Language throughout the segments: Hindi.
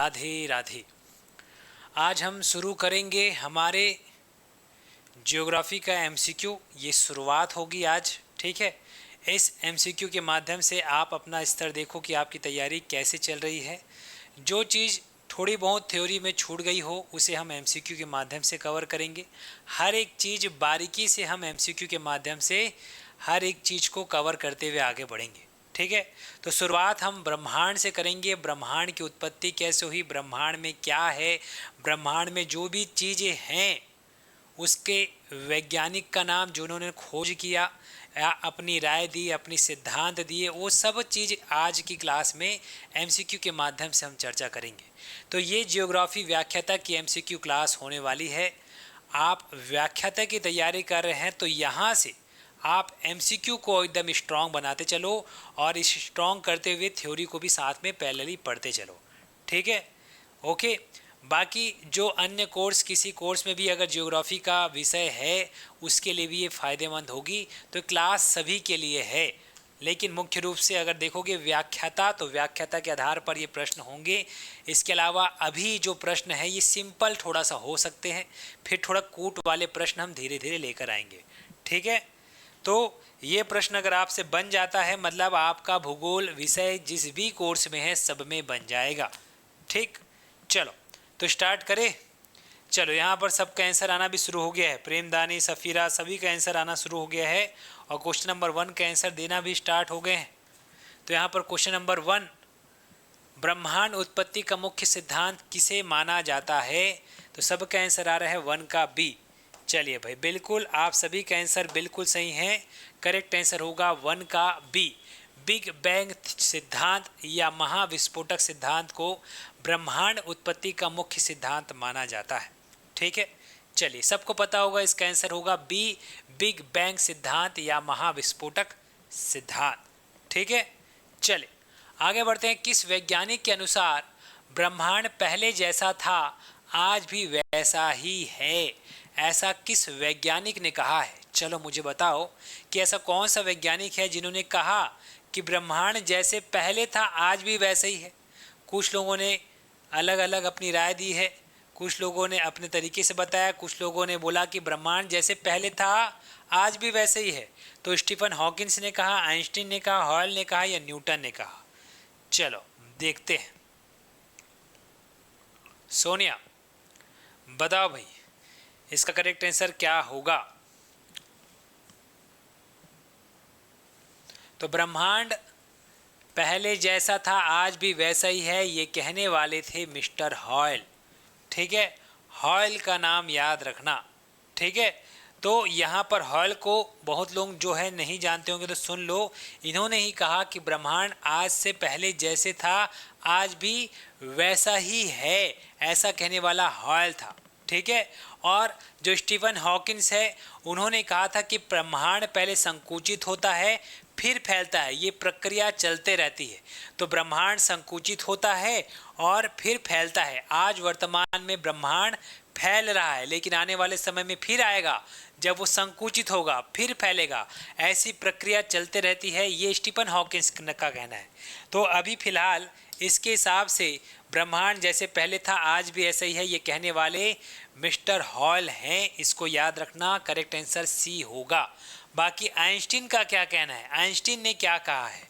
राधे राधे। आज हम शुरू करेंगे हमारे ज्योग्राफी का एमसीक्यू। ये शुरुआत होगी आज, ठीक है। इस एमसीक्यू के माध्यम से आप अपना स्तर देखो कि आपकी तैयारी कैसे चल रही है। जो चीज़ थोड़ी बहुत थ्योरी में छूट गई हो उसे हम एमसीक्यू के माध्यम से कवर करेंगे। हर एक चीज़ बारीकी से हम एमसीक्यू के माध्यम से हर एक चीज़ को कवर करते हुए आगे बढ़ेंगे, ठीक है। तो शुरुआत हम ब्रह्मांड से करेंगे। ब्रह्मांड की उत्पत्ति कैसे हुई, ब्रह्मांड में क्या है, ब्रह्मांड में जो भी चीज़ें हैं उसके वैज्ञानिक का नाम, जिन्होंने खोज किया या अपनी राय दी, अपनी सिद्धांत दिए, वो सब चीज़ आज की क्लास में एमसीक्यू के माध्यम से हम चर्चा करेंगे। तो ये जियोग्राफी व्याख्याता की एमसीक्यू क्लास होने वाली है। आप व्याख्याता की तैयारी कर रहे हैं तो यहाँ से आप एमसीक्यू को एकदम स्ट्रॉन्ग बनाते चलो और इस स्ट्रॉन्ग करते हुए थ्योरी को भी साथ में पैरेलली पढ़ते चलो, ठीक है। ओके, बाकी जो अन्य कोर्स, किसी कोर्स में भी अगर ज्योग्राफी का विषय है उसके लिए भी ये फ़ायदेमंद होगी। तो क्लास सभी के लिए है, लेकिन मुख्य रूप से अगर देखोगे व्याख्याता, तो व्याख्याता के आधार पर ये प्रश्न होंगे। इसके अलावा अभी जो प्रश्न है ये सिंपल थोड़ा सा हो सकते हैं, फिर थोड़ा कूट वाले प्रश्न हम धीरे धीरे लेकर आएंगे, ठीक है। तो ये प्रश्न अगर आपसे बन जाता है मतलब आपका भूगोल विषय जिस भी कोर्स में है सब में बन जाएगा, ठीक। चलो तो स्टार्ट करें। चलो यहाँ पर सबका आंसर आना भी शुरू हो गया है। प्रेमदानी, सफ़ीरा, सभी का आंसर आना शुरू हो गया है और क्वेश्चन नंबर 1 का आंसर देना भी स्टार्ट हो गए हैं। तो यहाँ पर क्वेश्चन नंबर 1, ब्रह्मांड उत्पत्ति का मुख्य सिद्धांत किसे माना जाता है? तो सबका आंसर आ रहा है 1 का बी। चलिए भाई, बिल्कुल आप सभी का आंसर बिल्कुल सही है। करेक्ट आंसर होगा 1 का बी। बिग बैंग सिद्धांत या महाविस्फोटक सिद्धांत को ब्रह्मांड उत्पत्ति का मुख्य सिद्धांत माना जाता है, ठीक है। चलिए, सबको पता होगा इसका आंसर होगा बी, बिग बैंग सिद्धांत या महाविस्फोटक सिद्धांत, ठीक है। चलिए आगे बढ़ते हैं। किस वैज्ञानिक के अनुसार ब्रह्मांड पहले जैसा था आज भी वैसा ही है? ऐसा किस वैज्ञानिक ने कहा है? चलो मुझे बताओ कि ऐसा कौन सा वैज्ञानिक है जिन्होंने कहा कि ब्रह्मांड जैसे पहले था आज भी वैसे ही है। कुछ लोगों ने अलग अलग अपनी राय दी है, कुछ लोगों ने अपने तरीके से बताया, कुछ लोगों ने बोला कि ब्रह्मांड जैसे पहले था आज भी वैसे ही है। तो स्टीफन हॉकिंस ने कहा, आइंस्टीन ने कहा, हॉयल ने कहा या न्यूटन ने कहा? चलो देखते हैं। सोनिया बताओ भाई, इसका करेक्ट आंसर क्या होगा? तो ब्रह्मांड पहले जैसा था आज भी वैसा ही है, ये कहने वाले थे मिस्टर हॉयल, ठीक है। हॉयल का नाम याद रखना, ठीक है। तो यहाँ पर हॉयल को बहुत लोग जो है नहीं जानते होंगे, तो सुन लो। इन्होंने ही कहा कि ब्रह्मांड आज से पहले जैसे था आज भी वैसा ही है, ऐसा कहने वाला हॉयल था, ठीक है। और जो स्टीफन हॉकिंस है उन्होंने कहा था कि ब्रह्मांड पहले संकुचित होता है फिर फैलता है, ये प्रक्रिया चलते रहती है। तो ब्रह्मांड संकुचित होता है और फिर फैलता है। आज वर्तमान में ब्रह्मांड फैल रहा है, लेकिन आने वाले समय में फिर आएगा जब वो संकुचित होगा फिर फैलेगा। ऐसी प्रक्रिया चलते रहती है, ये स्टीफन हॉकिंस का कहना है। तो अभी फिलहाल इसके हिसाब से ब्रह्मांड जैसे पहले था आज भी ऐसा ही है, ये कहने वाले मिस्टर हॉल हैं। इसको याद रखना, करेक्ट आंसर सी होगा। बाकी आइंस्टीन का क्या कहना है? आइंस्टीन ने क्या कहा है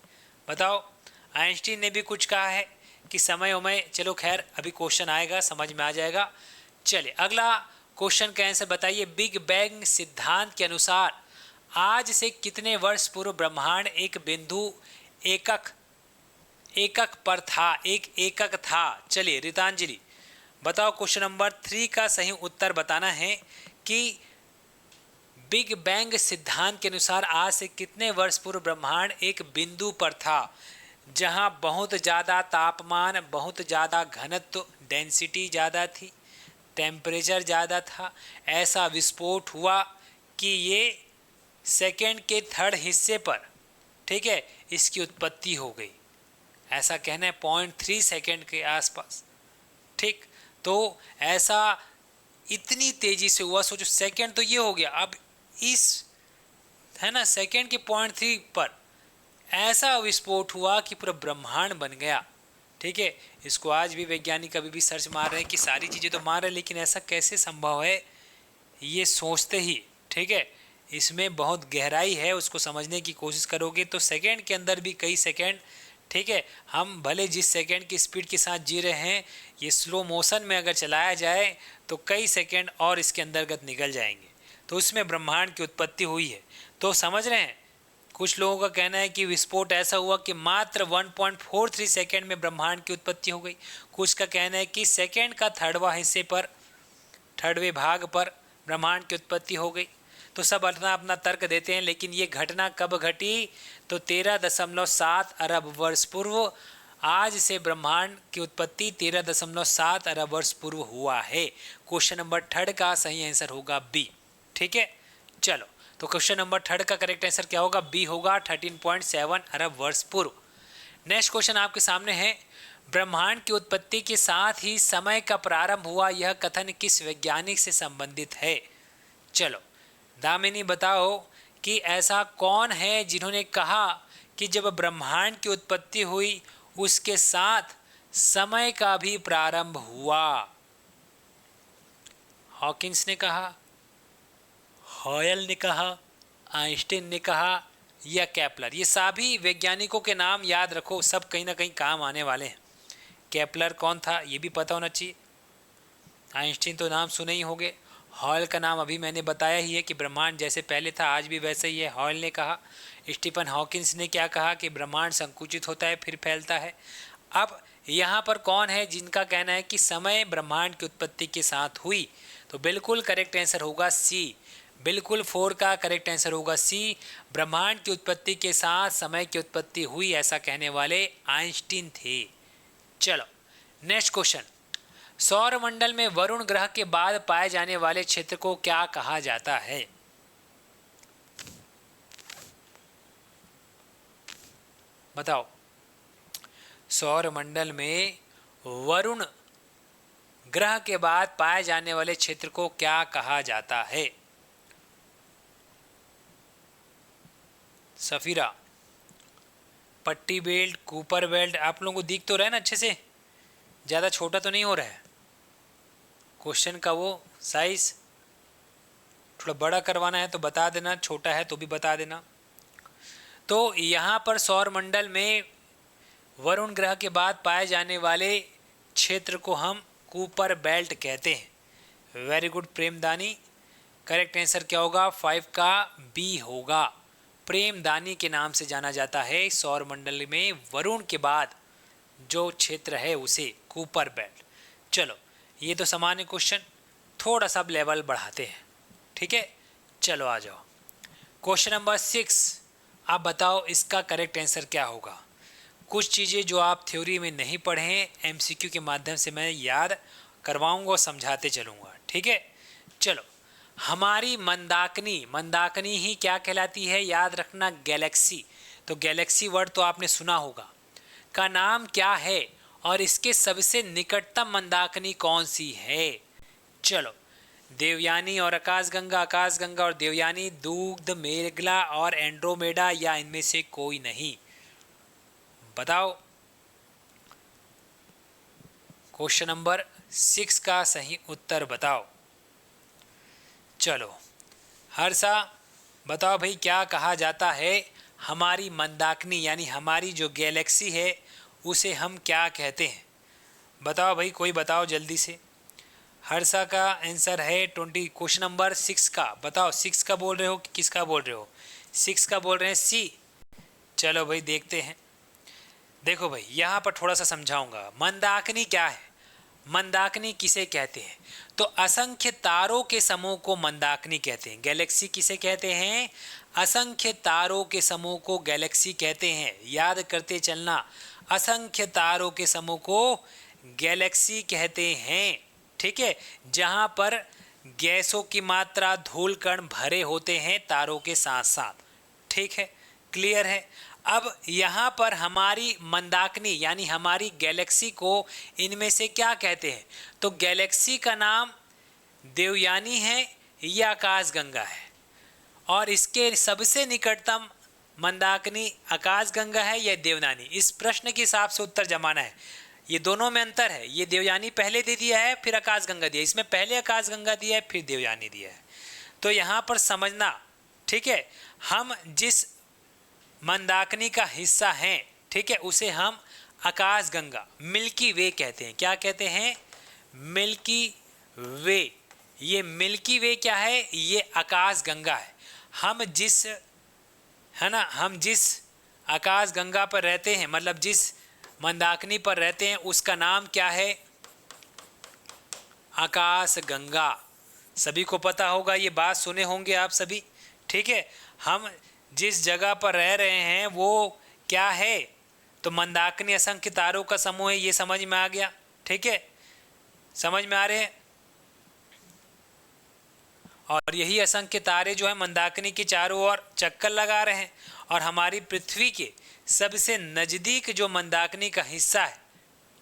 बताओ? आइंस्टीन ने भी कुछ कहा है कि समय उमय, चलो खैर अभी क्वेश्चन आएगा समझ में आ जाएगा। चलिए अगला क्वेश्चन का आंसर बताइए। बिग बैंग सिद्धांत के अनुसार आज से कितने वर्ष पूर्व ब्रह्मांड एक बिंदु एकक पर था, एक एकक था? चलिए रितांजलि बताओ, क्वेश्चन नंबर 3 का सही उत्तर बताना है कि बिग बैंग सिद्धांत के अनुसार आज से कितने वर्ष पूर्व ब्रह्मांड एक बिंदु पर था जहां बहुत ज़्यादा तापमान, बहुत ज़्यादा घनत्व, डेंसिटी ज़्यादा थी, टेम्परेचर ज़्यादा था। ऐसा विस्फोट हुआ कि ये सेकेंड के थर्ड हिस्से पर, ठीक है, इसकी उत्पत्ति हो गई। ऐसा कहना है 0.3 सेकेंड के आसपास, ठीक। तो ऐसा इतनी तेज़ी से हुआ, सोचो सेकेंड तो ये हो गया, अब इस है ना सेकेंड के 0.3 पर ऐसा विस्फोट हुआ कि पूरा ब्रह्मांड बन गया, ठीक है, इसको आज भी वैज्ञानिक अभी भी सर्च मार रहे हैं कि सारी चीज़ें तो मार रहे हैं लेकिन ऐसा कैसे संभव है, ये सोचते ही, ठीक है, इसमें बहुत गहराई है, उसको समझने की कोशिश करोगे तो सेकंड के अंदर भी कई सेकंड, ठीक है, हम भले जिस सेकंड की स्पीड के साथ जी रहे हैं, ये स्लो मोशन में अगर चलाया जाए तो कई सेकंड और इसके अंतर्गत निकल जाएंगे, तो उसमें ब्रह्मांड की उत्पत्ति हुई है। तो समझ रहे हैं, कुछ लोगों का कहना है कि विस्फोट ऐसा हुआ कि मात्र 1.43 सेकेंड में ब्रह्मांड की उत्पत्ति हो गई, कुछ का कहना है कि सेकेंड का थर्डवे भाग पर ब्रह्मांड की उत्पत्ति हो गई। तो सब अपना अपना तर्क देते हैं, लेकिन ये घटना कब घटी, तो 13.7 अरब वर्ष पूर्व, आज से ब्रह्मांड की उत्पत्ति 13.7 अरब वर्ष पूर्व हुआ है। क्वेश्चन नंबर 3 का सही आंसर होगा बी। ठीक है, चलो, तो क्वेश्चन नंबर 3 का करेक्ट आंसर क्या होगा, बी होगा, 13.7 अरब वर्ष पूर्व। नेक्स्ट क्वेश्चन आपके सामने है, ब्रह्मांड की उत्पत्ति के साथ ही समय का प्रारंभ हुआ, यह कथन किस वैज्ञानिक से संबंधित है। चलो दामिनी बताओ कि ऐसा कौन है जिन्होंने कहा कि जब ब्रह्मांड की उत्पत्ति हुई उसके साथ समय का भी प्रारंभ हुआ। हॉकिंस ने कहा, हॉयल ने कहा, आइंस्टीन ने कहा या केपलर। ये सभी वैज्ञानिकों के नाम याद रखो, सब कहीं ना कहीं काम आने वाले हैं। केपलर कौन था ये भी पता होना चाहिए, आइंस्टीन तो नाम सुने ही होंगे, हॉयल का नाम अभी मैंने बताया ही है कि ब्रह्मांड जैसे पहले था आज भी वैसे ही है, हॉयल ने कहा। स्टीफन हॉकिंस ने क्या कहा कि ब्रह्मांड संकुचित होता है फिर फैलता है। अब यहाँ पर कौन है जिनका कहना है कि समय ब्रह्मांड की उत्पत्ति के साथ हुई, तो बिल्कुल करेक्ट आंसर होगा सी, बिल्कुल 4 का करेक्ट आंसर होगा सी। ब्रह्मांड की उत्पत्ति के साथ समय की उत्पत्ति हुई, ऐसा कहने वाले आइंस्टीन थे। चलो नेक्स्ट क्वेश्चन, सौरमंडल में वरुण ग्रह के बाद पाए जाने वाले क्षेत्र को क्या कहा जाता है। बताओ, सौरमंडल में वरुण ग्रह के बाद पाए जाने वाले क्षेत्र को क्या कहा जाता है। सफीरा, पट्टी बेल्ट, कूपर बेल्ट, आप लोगों को दिख तो रहा है ना अच्छे से, ज़्यादा छोटा तो नहीं हो रहा है क्वेश्चन का वो साइज, थोड़ा बड़ा करवाना है तो बता देना, छोटा है तो भी बता देना। तो यहाँ पर सौरमंडल में वरुण ग्रह के बाद पाए जाने वाले क्षेत्र को हम कूपर बेल्ट कहते हैं। वेरी गुड प्रेमदानी, करेक्ट आंसर क्या होगा, 5 का बी होगा, प्रेमदानी के नाम से जाना जाता है सौरमंडल में वरुण के बाद जो क्षेत्र है उसे कूपर बेल्ट। चलो ये तो सामान्य क्वेश्चन, थोड़ा सा लेवल बढ़ाते हैं, ठीक है। चलो आ जाओ क्वेश्चन नंबर 6, आप बताओ इसका करेक्ट आंसर क्या होगा। कुछ चीज़ें जो आप थ्योरी में नहीं पढ़े हैं, एमसीक्यू के माध्यम से मैं याद करवाऊंगा और समझाते चलूँगा, ठीक है। चलो, हमारी मंदाकिनी, मंदाकिनी ही क्या कहलाती है, याद रखना गैलेक्सी, तो गैलेक्सी वर्ड तो आपने सुना होगा, का नाम क्या है और इसके सबसे निकटतम मंदाकिनी कौन सी है। चलो, देवयानी और आकाशगंगा, आकाशगंगा और देवयानी, दूग्ध, मेघला और एंड्रोमेडा, या इनमें से कोई नहीं। बताओ क्वेश्चन नंबर 6 का सही उत्तर बताओ। चलो हर्षा बताओ भाई, क्या कहा जाता है हमारी मंदाकिनी यानी हमारी जो गैलेक्सी है उसे हम क्या कहते हैं। बताओ भाई, कोई बताओ जल्दी से। हर्षा का आंसर है 20, क्वेश्चन नंबर 6 का। बताओ 6 का बोल रहे हो कि किसका बोल रहे हो, 6 का बोल रहे हैं सी। चलो भाई देखते हैं। देखो भाई यहाँ पर थोड़ा सा समझाऊंगा, मंदाकिनी क्या है, मंदाकिनी किसे कहते हैं, तो असंख्य तारों के समूह को मंदाकिनी कहते हैं। गैलेक्सी किसे कहते हैं, असंख्य तारों के समूह को गैलेक्सी कहते हैं। याद करते चलना, असंख्य तारों के समूह को गैलेक्सी कहते हैं, ठीक है। जहाँ पर गैसों की मात्रा, धूल कण भरे होते हैं तारों के साथ साथ, ठीक है, क्लियर है। अब यहाँ पर हमारी मंदाकिनी यानी हमारी गैलेक्सी को इनमें से क्या कहते हैं, तो गैलेक्सी का नाम देवयानी है या आकाशगंगा है, और इसके सबसे निकटतम मंदाकिनी आकाशगंगा है या देवयानी। इस प्रश्न के हिसाब से उत्तर जमाना है। ये दोनों में अंतर है। ये देवयानी पहले दे दिया है, फिर आकाशगंगा दिया, इसमें पहले आकाशगंगा दिया है, फिर देवयानी दिया है। तो यहाँ पर समझना, ठीक है, हम जिस मंदाकिनी का हिस्सा हैं, ठीक है, उसे हम आकाशगंगा, मिल्की वे कहते हैं। क्या कहते हैं? मिल्की वे। ये मिल्की वे क्या है? ये आकाशगंगा है। हम जिस, है ना, हम जिस आकाशगंगा पर रहते हैं, मतलब जिस मंदाकिनी पर रहते हैं, उसका नाम क्या है? आकाशगंगा। सभी को पता होगा, ये बात सुने होंगे आप सभी, ठीक है। हम जिस जगह पर रह रहे हैं वो क्या है? तो मंदाकिनी असंख्य तारों का समूह है। ये समझ में आ गया, ठीक है, समझ में आ रहे हैं। और यही असंख्य तारे जो है मंदाकिनी के चारों ओर चक्कर लगा रहे हैं, और हमारी पृथ्वी के सबसे नज़दीक जो मंदाकिनी का हिस्सा है,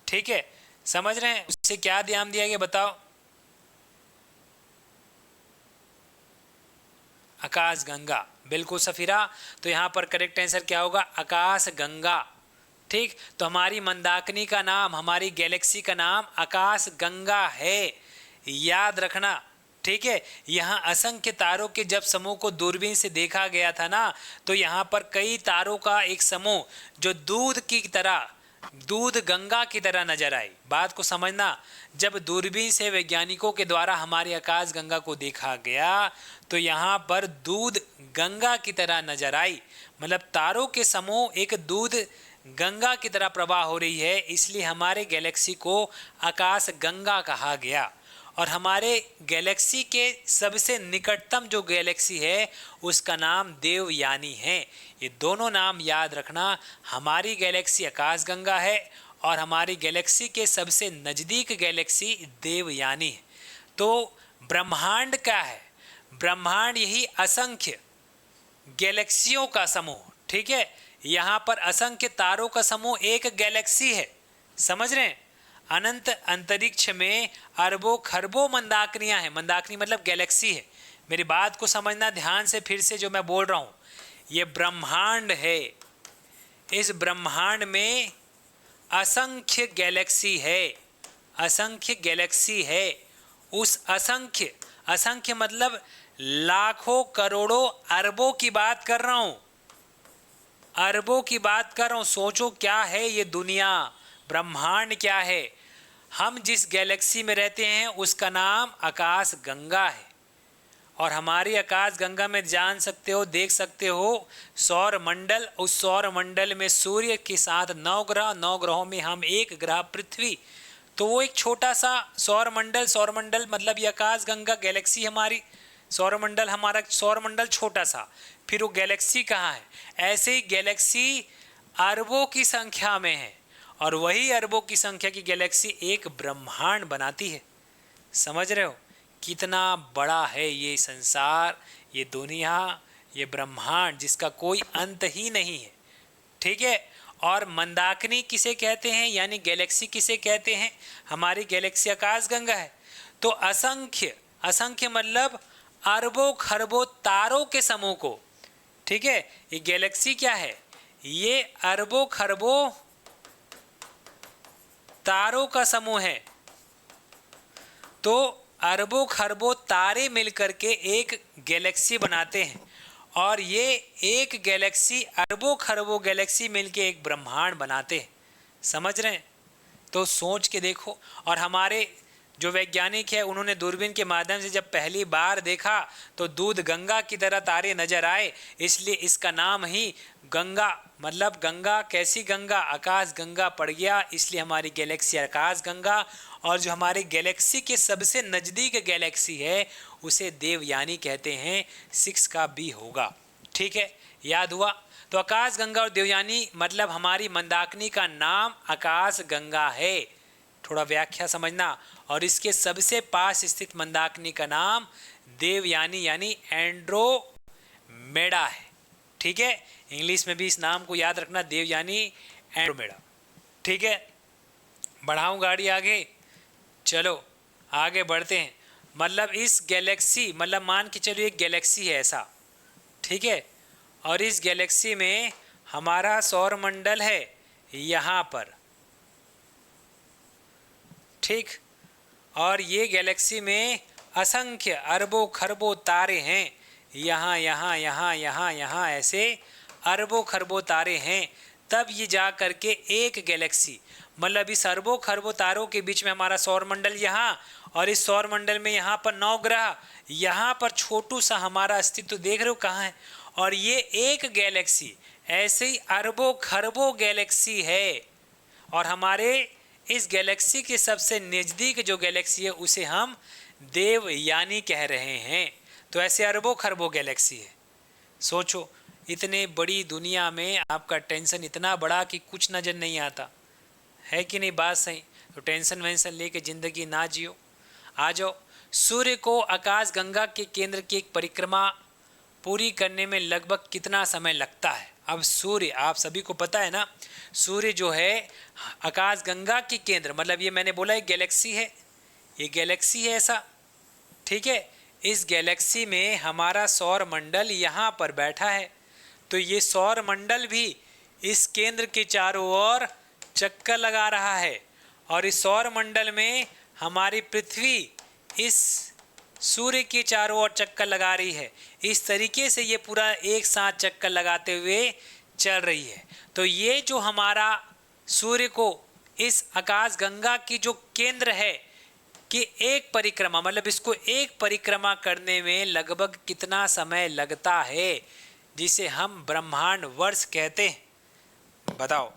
ठीक है, समझ रहे हैं, उससे क्या ध्यान दिया गया बताओ? आकाशगंगा, बिल्कुल सफीरा। तो यहाँ पर करेक्ट आंसर क्या होगा? आकाशगंगा। ठीक, तो हमारी मंदाकिनी का नाम, हमारी गैलेक्सी का नाम आकाशगंगा है, याद रखना, ठीक है। यहाँ असंख्य तारों के जब समूह को दूरबीन से देखा गया था ना, तो यहाँ पर कई तारों का एक समूह जो दूध की तरह, दूध गंगा की तरह नजर आई। बात को समझना, जब दूरबीन से वैज्ञानिकों के द्वारा हमारी आकाशगंगा को देखा गया तो यहाँ पर दूध गंगा की तरह नजर आई, मतलब तारों के समूह एक दूध गंगा की तरह प्रवाह हो रही है, इसलिए हमारे गैलेक्सी को आकाशगंगा कहा गया। और हमारे गैलेक्सी के सबसे निकटतम जो गैलेक्सी है उसका नाम देवयानी है। ये दोनों नाम याद रखना, हमारी गैलेक्सी आकाशगंगा है और हमारी गैलेक्सी के सबसे नज़दीक गैलेक्सी देवयानी है। तो ब्रह्मांड क्या है? ब्रह्मांड यही असंख्य गैलेक्सियों का समूह, ठीक है। यहाँ पर असंख्य तारों का समूह एक गैलेक्सी है, समझ रहे हैं। अनंत अंतरिक्ष में अरबों खरबों मंदाकिनियां हैं। मंदाकिनी मतलब गैलेक्सी है। मेरी बात को समझना ध्यान से, फिर से जो मैं बोल रहा हूँ, ये ब्रह्मांड है। इस ब्रह्मांड में असंख्य गैलेक्सी है, असंख्य गैलेक्सी है। उस असंख्य, असंख्य मतलब लाखों करोड़ों अरबों की बात कर रहा हूँ, अरबों की बात कर रहा हूँ। सोचो क्या है ये दुनिया, ब्रह्मांड क्या है। हम जिस गैलेक्सी में रहते हैं उसका नाम आकाशगंगा है। और हमारी आकाशगंगा में जान सकते हो, देख सकते हो सौर मंडल। उस सौर मंडल में सूर्य के साथ 9 ग्रह, 9 ग्रहों में हम एक ग्रह पृथ्वी। तो वो एक छोटा सा सौर मंडल, सौर मंडल मतलब ये आकाशगंगा गैलेक्सी हमारी, सौर मंडल हमारा, सौर मंडल छोटा सा, फिर वो गैलेक्सी कहाँ है। ऐसे ही गैलेक्सी अरबों की संख्या में है, और वही अरबों की संख्या की गैलेक्सी एक ब्रह्मांड बनाती है। समझ रहे हो कितना बड़ा है ये संसार, ये दुनिया, ये ब्रह्मांड जिसका कोई अंत ही नहीं है, ठीक है। और मंदाकिनी किसे कहते हैं, यानी गैलेक्सी किसे कहते हैं? हमारी गैलेक्सी आकाशगंगा है। तो असंख्य, असंख्य मतलब अरबों खरबों तारों के समूह को, ठीक है। ये गैलेक्सी क्या है? ये अरबों खरबों तारों का समूह है। तो अरबों खरबों तारे मिलकर के एक गैलेक्सी बनाते हैं, और ये एक गैलेक्सी अरबों खरबों गैलेक्सी मिलके एक ब्रह्मांड बनाते हैं। समझ रहे हैं? तो सोच के देखो। और हमारे जो वैज्ञानिक है उन्होंने दूरबीन के माध्यम से जब पहली बार देखा तो दूध गंगा की तरह तारे नजर आए, इसलिए इसका नाम ही गंगा, मतलब गंगा कैसी गंगा, आकाश गंगा पड़ गया। इसलिए हमारी गैलेक्सी आकाश गंगा, और जो हमारी गैलेक्सी के सबसे नज़दीक गैलेक्सी है उसे देवयानी कहते हैं। 6 का बी होगा, ठीक है, याद हुआ। तो आकाश गंगा और देवयानी मतलब हमारी मंदाकिनी का नाम आकाश गंगा है। थोड़ा व्याख्या समझना। और इसके सबसे पास स्थित मंदाकिनी का नाम देवयानी यानी एंड्रोमेडा है, ठीक है। इंग्लिश में भी इस नाम को याद रखना, देवयानी एंड्रोमेडा, ठीक है। बढ़ाऊं गाड़ी आगे, चलो आगे बढ़ते हैं। मतलब इस गैलेक्सी, मतलब मान के चलो एक गैलेक्सी है ऐसा, ठीक है। और इस गैलेक्सी में हमारा सौर मंडल है यहाँ पर, ठीक। और ये गैलेक्सी में असंख्य अरबों खरबों तारे हैं, यहाँ यहाँ यहाँ यहाँ यहाँ ऐसे अरबों खरबों तारे हैं। तब ये जा करके एक गैलेक्सी, मतलब इस अरबों खरबों तारों के बीच में हमारा सौर मंडल यहाँ, और इस सौर मंडल में यहाँ पर 9 ग्रह, यहाँ पर छोटू सा हमारा अस्तित्व देख रहे हो कहाँ है। और ये एक गैलेक्सी, ऐसे ही अरबों खरबों गैलेक्सी है। और हमारे इस गैलेक्सी के सबसे नज़दीक जो गैलेक्सी है उसे हम देवयानी कह रहे हैं। तो ऐसे अरबों खरबों गैलेक्सी है। सोचो, इतने बड़ी दुनिया में आपका टेंशन इतना बड़ा कि कुछ नज़र नहीं आता है कि नहीं, बात सही। तो टेंशन वेंशन लेके ज़िंदगी ना जियो। आ जाओ। सूर्य को आकाश गंगा के केंद्र की एक परिक्रमा पूरी करने में लगभग कितना समय लगता है? अब सूर्य, आप सभी को पता है ना, सूर्य जो है आकाश गंगा के केंद्र, मतलब ये मैंने बोला एक गैलेक्सी है, ये गैलेक्सी है ऐसा, ठीक है। इस गैलेक्सी में हमारा सौर मंडल यहाँ पर बैठा है। तो ये सौर मंडल भी इस केंद्र के चारों ओर चक्कर लगा रहा है। और इस सौर मंडल में हमारी पृथ्वी इस सूर्य के चारों ओर चक्कर लगा रही है। इस तरीके से ये पूरा एक साथ चक्कर लगाते हुए चल रही है। तो ये जो हमारा सूर्य को इस आकाश गंगा की जो केंद्र है कि एक परिक्रमा, मतलब इसको एक परिक्रमा करने में लगभग कितना समय लगता है, जिसे हम ब्रह्मांड वर्ष कहते हैं? बताओ।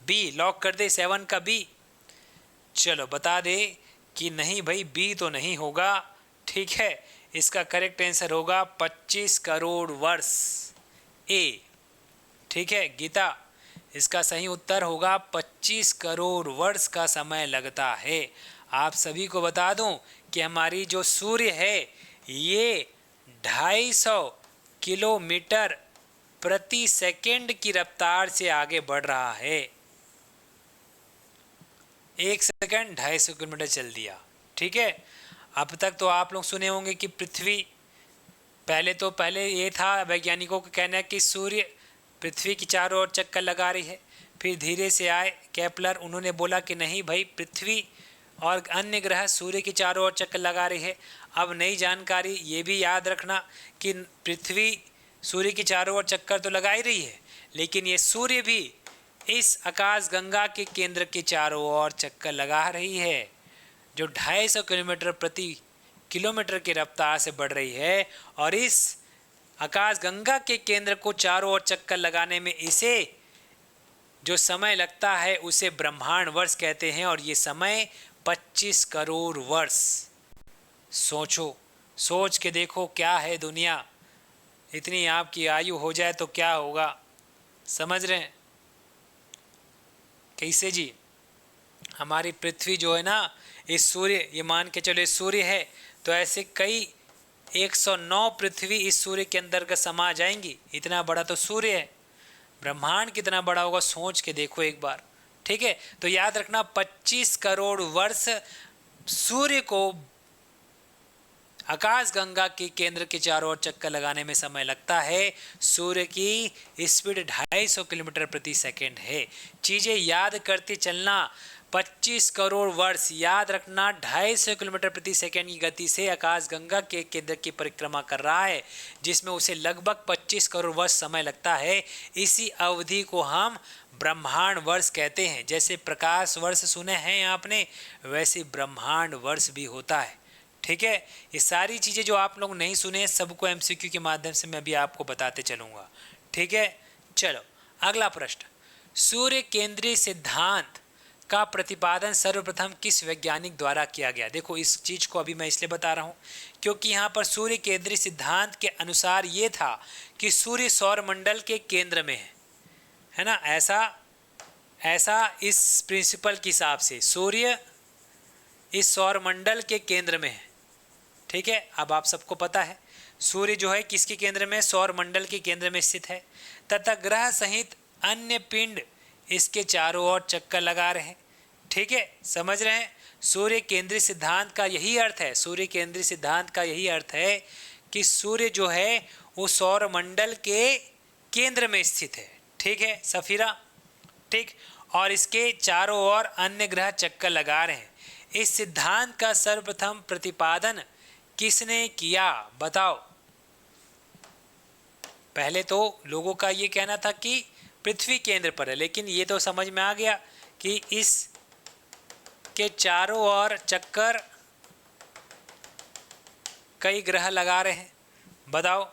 बी लॉक कर दे, 7 का बी। चलो बता दे कि नहीं भाई, बी तो नहीं होगा, ठीक है। इसका करेक्ट आंसर होगा 25 करोड़ वर्ष, ए, ठीक है गीता। इसका सही उत्तर होगा 25 करोड़ वर्ष का समय लगता है। आप सभी को बता दूं कि हमारी जो सूर्य है ये 250 किलोमीटर प्रति सेकंड की रफ्तार से आगे बढ़ रहा है। 1 सेकंड 250 किलोमीटर चल दिया, ठीक है। अब तक तो आप लोग सुने होंगे कि पृथ्वी, पहले ये था वैज्ञानिकों का कहना है कि सूर्य पृथ्वी की चारों ओर चक्कर लगा रही है। फिर धीरे से आए केपलर, उन्होंने बोला कि नहीं भाई, पृथ्वी और अन्य ग्रह सूर्य की चारों ओर चक्कर लगा रही है। अब नई जानकारी ये भी याद रखना कि पृथ्वी सूर्य की चारों ओर चक्कर तो लगा ही रही है, लेकिन ये सूर्य भी इस आकाश गंगा के केंद्र के चारों ओर चक्कर लगा रही है, जो 250 किलोमीटर प्रति किलोमीटर की रफ्तार से बढ़ रही है। और इस आकाश गंगा के केंद्र को चारों ओर चक्कर लगाने में इसे जो समय लगता है उसे ब्रह्मांड वर्ष कहते हैं। और ये समय 25 करोड़ वर्ष। सोचो, सोच के देखो क्या है दुनिया। इतनी आपकी आयु हो जाए तो क्या होगा, समझ रहे हैं कैसे जी? हमारी पृथ्वी जो है ना, इस सूर्य, ये मान के चलो इस सूर्य है, तो ऐसे कई 109 पृथ्वी इस सूर्य के अंदर का समा जाएंगी। इतना बड़ा तो सूर्य है। ब्रह्मांड कितना बड़ा होगा सोच के देखो एक बार, ठीक है। तो याद रखना 25 करोड़ वर्ष सूर्य को आकाश गंगा के केंद्र के चारों ओर चक्कर लगाने में समय लगता है। सूर्य की स्पीड 250 किलोमीटर प्रति सेकंड है। चीज़ें याद करते चलना। 25 करोड़ वर्ष याद रखना, 250 किलोमीटर प्रति सेकंड की गति से आकाश गंगा के केंद्र की परिक्रमा कर रहा है, जिसमें उसे लगभग 25 करोड़ वर्ष समय लगता है। इसी अवधि को हम ब्रह्मांड वर्ष कहते हैं। जैसे प्रकाश वर्ष सुने हैं आपने, वैसे ब्रह्मांड वर्ष भी होता है, ठीक है। ये सारी चीज़ें जो आप लोग नहीं सुने, सबको MCQ के माध्यम से मैं भी आपको बताते चलूँगा, ठीक है। चलो अगला प्रश्न, सूर्य केंद्रीय सिद्धांत का प्रतिपादन सर्वप्रथम किस वैज्ञानिक द्वारा किया गया? देखो, इस चीज़ को अभी मैं इसलिए बता रहा हूँ क्योंकि यहाँ पर सूर्य केंद्रीय सिद्धांत के अनुसार ये था कि सूर्य सौर मंडल के केंद्र में है ना। ऐसा इस प्रिंसिपल के हिसाब से सूर्य इस सौर मंडल के केंद्र में है, ठीक है। अब आप सबको पता है सूर्य जो है किसके केंद्र में? सौर मंडल के केंद्र में स्थित है, तथा ग्रह सहित अन्य पिंड इसके चारों ओर चक्कर लगा रहे हैं, ठीक है। समझ रहे हैं? सूर्य केंद्रीय सिद्धांत का यही अर्थ है, सूर्य केंद्रीय सिद्धांत का यही अर्थ है कि सूर्य जो है वो सौर मंडल के केंद्र में स्थित है, ठीक है। सफीरा, ठीक। और इसके चारों ओर अन्य ग्रह चक्कर लगा रहे हैं। इस सिद्धांत का सर्वप्रथम प्रतिपादन किसने किया, बताओ। पहले तो लोगों का ये कहना था कि पृथ्वी केंद्र पर है, लेकिन ये तो समझ में आ गया कि इस के चारों ओर चक्कर कई ग्रह लगा रहे हैं। बताओ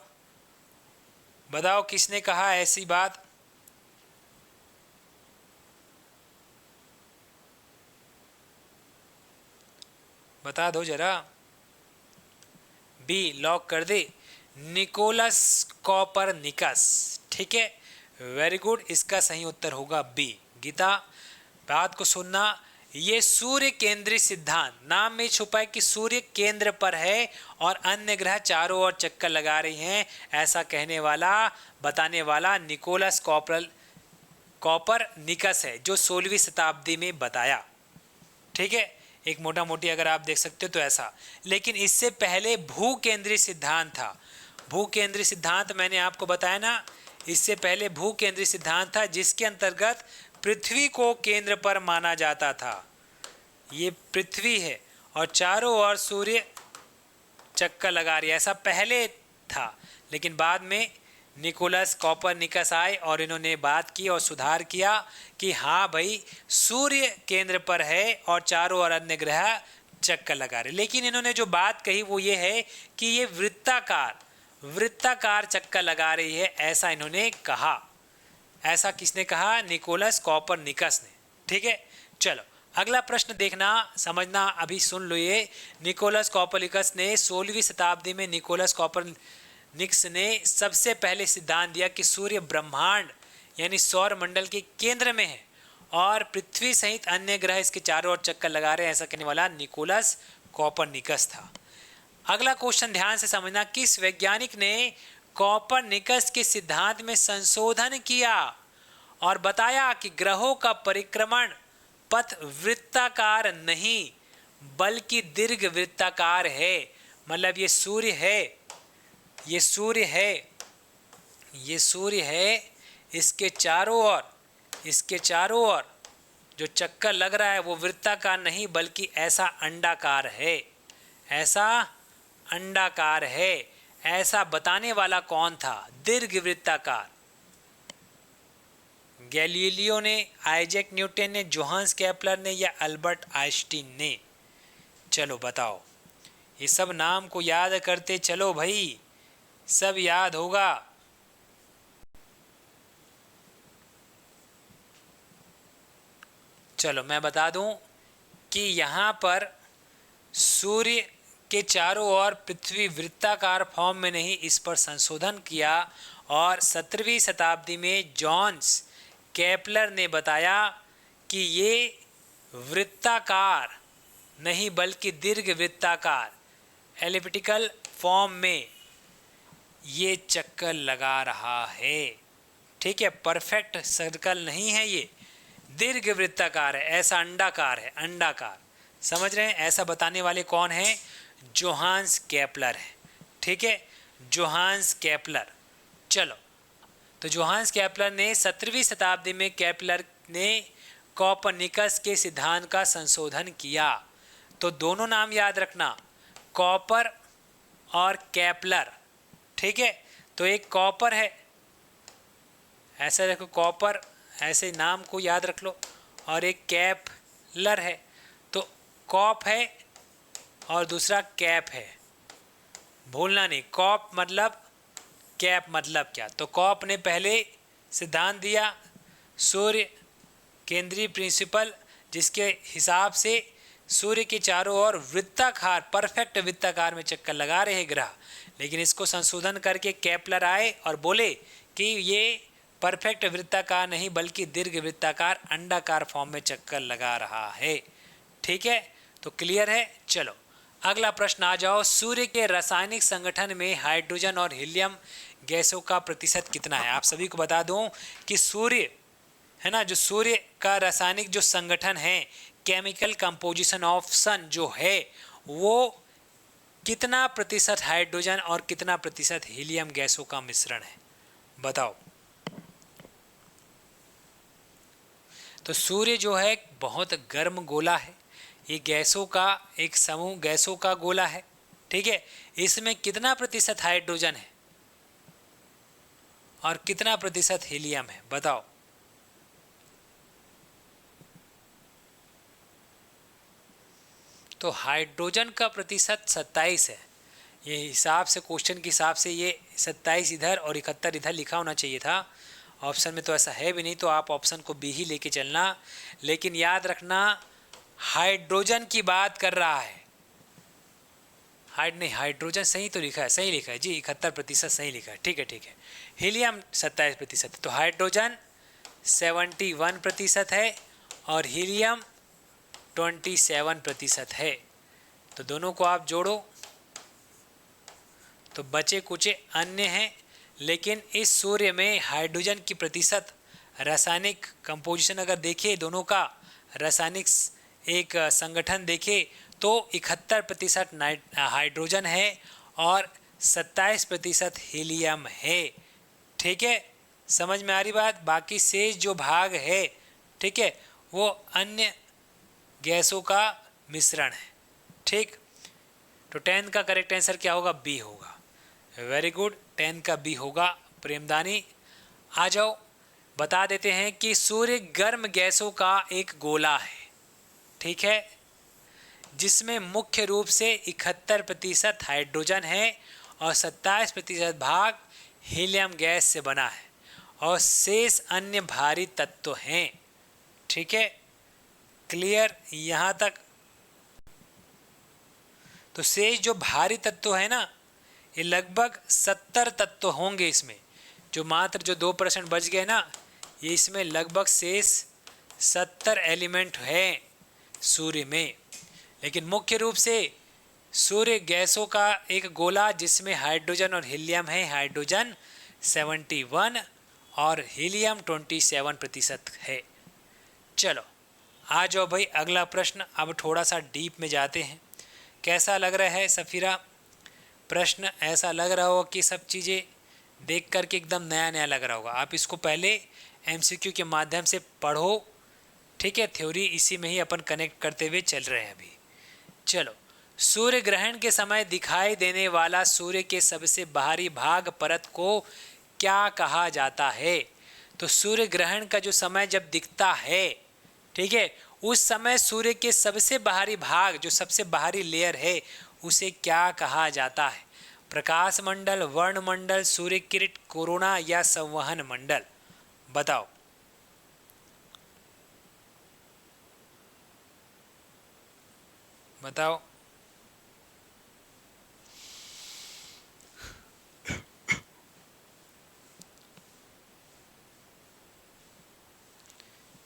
बताओ किसने कहा ऐसी बात। बता दो जरा। बी लॉक कर दे, निकोलस कॉपरनिकस। ठीक है, वेरी गुड, इसका सही उत्तर होगा बी। गीता, बात को सुनना, ये सूर्य केंद्रीय सिद्धांत, नाम में छुपा है कि सूर्य केंद्र पर है और अन्य ग्रह चारों ओर चक्कर लगा रही हैं, ऐसा कहने वाला बताने वाला निकोलस कॉपरनिकस है, जो 16वीं शताब्दी में बताया। ठीक है, एक मोटा मोटी अगर आप देख सकते हो तो ऐसा। लेकिन इससे पहले भू केंद्रीय सिद्धांत था। भू केंद्रीय सिद्धांत मैंने आपको बताया ना, इससे पहले भू केंद्रीय सिद्धांत था, जिसके अंतर्गत पृथ्वी को केंद्र पर माना जाता था। ये पृथ्वी है और चारों ओर सूर्य चक्कर लगा रही है, ऐसा पहले था। लेकिन बाद में निकोलस कॉपरनिकस आए और इन्होंने बात की और सुधार किया कि हाँ भाई, सूर्य केंद्र पर है और चारों ओर अन्य ग्रह चक्कर लगा रहे। लेकिन इन्होंने जो बात कही वो ये है कि ये वृत्ताकार चक्कर लगा रही है, ऐसा इन्होंने कहा। ऐसा किसने कहा? निकोलस कॉपरनिकस ने। ठीक है, चलो अगला प्रश्न देखना, समझना, अभी सुन लो। ये निकोलस कॉपरनिकस ने 16वीं शताब्दी में निकोलस कॉपरनिकस ने सबसे पहले सिद्धांत दिया कि सूर्य ब्रह्मांड यानी सौर मंडल के केंद्र में है और पृथ्वी सहित अन्य ग्रह इसके चारों ओर चक्कर लगा रहे हैं, ऐसा कहने वाला निकोलस कॉपरनिकस था। अगला क्वेश्चन ध्यान से समझना, किस वैज्ञानिक ने कॉपरनिकस के सिद्धांत में संशोधन किया और बताया कि ग्रहों का परिक्रमण पथ वृत्ताकार नहीं बल्कि दीर्घ वृत्ताकार है। मतलब ये सूर्य है, इसके चारों ओर जो चक्कर लग रहा है वो वृत्ताकार नहीं बल्कि ऐसा अंडाकार है। ऐसा बताने वाला कौन था? दीर्घ वृत्ताकार। गैलीलियो ने, आइजैक न्यूटन ने, जोहान्स केपलर ने या अल्बर्ट आइंस्टीन ने? चलो बताओ, ये सब नाम को याद करते चलो भाई, सब याद होगा। चलो मैं बता दूं कि यहाँ पर सूर्य के चारों ओर पृथ्वी वृत्ताकार फॉर्म में नहीं, इस पर संशोधन किया और 17वीं शताब्दी में जॉन्स केपलर ने बताया कि ये वृत्ताकार नहीं बल्कि दीर्घ वृत्ताकार एलिप्टिकल फॉर्म में ये चक्कर लगा रहा है। ठीक है, परफेक्ट सर्कल नहीं है, ये दीर्घ वृत्ताकार है, ऐसा अंडाकार। समझ रहे हैं? ऐसा बताने वाले कौन हैं? जोहान्स केपलर है। ठीक है, जोहान्स केपलर। चलो, तो जोहान्स केपलर ने 17वीं शताब्दी में केपलर ने कॉपरनिकस के सिद्धांत का संशोधन किया। तो दोनों नाम याद रखना, कॉपर और केपलर। ठीक है, तो एक कॉपर है, ऐसा देखो कॉपर, ऐसे नाम को याद रख लो, और एक केपलर है। तो कॉप है और दूसरा कैप है, भूलना नहीं। कॉप मतलब कैप मतलब क्या? तो कॉप ने पहले सिद्धांत दिया सूर्य केंद्रीय प्रिंसिपल, जिसके हिसाब से सूर्य के चारों ओर वृत्ताकार, परफेक्ट वृत्ताकार में चक्कर लगा रहे हैं ग्रह। लेकिन इसको संशोधन करके केपलर आए और बोले कि ये परफेक्ट वृत्ताकार नहीं बल्कि दीर्घ वृत्ताकार अंडाकार फॉर्म में चक्कर लगा रहा है। ठीक है, तो क्लियर है। चलो अगला प्रश्न आ जाओ, सूर्य के रासायनिक संगठन में हाइड्रोजन और हीलियम गैसों का प्रतिशत कितना है? आप सभी को बता दूं कि सूर्य है ना, जो सूर्य का रासायनिक जो संगठन है, केमिकल कंपोजिशन ऑफ सन जो है, वो कितना प्रतिशत हाइड्रोजन और कितना प्रतिशत हीलियम गैसों का मिश्रण है? बताओ। तो सूर्य जो है बहुत गर्म गोला है, ये गैसों का एक समूह, गैसों का गोला है, ठीक है। इसमें कितना प्रतिशत हाइड्रोजन है और कितना प्रतिशत हीलियम है, बताओ। तो हाइड्रोजन का प्रतिशत 27 है। ये हिसाब से, क्वेश्चन के हिसाब से ये 27 इधर और 71 इधर लिखा होना चाहिए था। ऑप्शन में तो ऐसा है भी नहीं, तो आप ऑप्शन को बी ही लेके चलना। लेकिन याद रखना, हाइड्रोजन की बात कर रहा है। हाइड्रोजन सही तो लिखा है, सही लिखा है जी, 71% सही लिखा है, ठीक है ठीक है। हीलियम 27%, तो हाइड्रोजन 71% है और हीलियम 27% है। तो दोनों को आप जोड़ो तो बचे कुछ अन्य हैं। लेकिन इस सूर्य में हाइड्रोजन की प्रतिशत रासायनिक कंपोजिशन अगर देखें, दोनों का रासायनिक एक संगठन देखें, तो 71% हाइड्रोजन है और 27% हीलियम है, ठीक है। समझ में आ रही बात। बाकी शेष जो भाग है, ठीक है, वो अन्य गैसों का मिश्रण है, ठीक। तो 10 का करेक्ट आंसर क्या होगा, बी होगा। वेरी गुड, 10 का बी होगा। प्रेमदानी आ जाओ, बता देते हैं कि सूर्य गर्म गैसों का एक गोला है, ठीक है, जिसमें मुख्य रूप से 71% हाइड्रोजन है और 27% भाग हीलियम गैस से बना है और शेष अन्य भारी तत्व हैं, ठीक है। क्लियर यहाँ तक। तो शेष जो भारी तत्व है ना, ये लगभग 70 तत्व होंगे इसमें। जो मात्र जो 2% बच गए ना, ये इसमें लगभग शेष 70 एलिमेंट है सूर्य में। लेकिन मुख्य रूप से सूर्य गैसों का एक गोला जिसमें हाइड्रोजन और हीलियम है। हाइड्रोजन 71 और हीलियम 27% है। चलो आ जाओ भाई, अगला प्रश्न। अब थोड़ा सा डीप में जाते हैं। कैसा लग रहा है सफ़ीरा प्रश्न? ऐसा लग रहा होगा कि सब चीज़ें देख करके एकदम नया नया लग रहा होगा। आप इसको पहले एमसीक्यू के माध्यम से पढ़ो, ठीक है। थ्योरी इसी में ही अपन कनेक्ट करते हुए चल रहे हैं अभी। चलो, सूर्य ग्रहण के समय दिखाई देने वाला सूर्य के सबसे बाहरी भाग परत को क्या कहा जाता है? तो सूर्य ग्रहण का जो समय जब दिखता है, ठीक है, उस समय सूर्य के सबसे बाहरी भाग, जो सबसे बाहरी लेयर है, उसे क्या कहा जाता है? प्रकाश मंडल, वर्ण मंडल, सूर्य किरण, कोरोना या संवहन मंडल? बताओ। बताओ।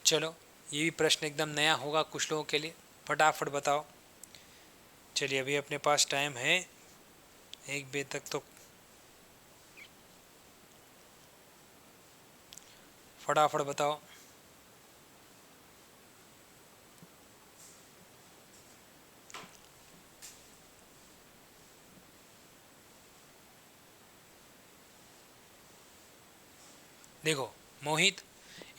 चलो, ये भी प्रश्न एकदम नया होगा कुछ लोगों के लिए। फटाफट बताओ। चलिए, अभी अपने पास टाइम है 1 बजे तक, तो फटाफट बताओ। देखो मोहित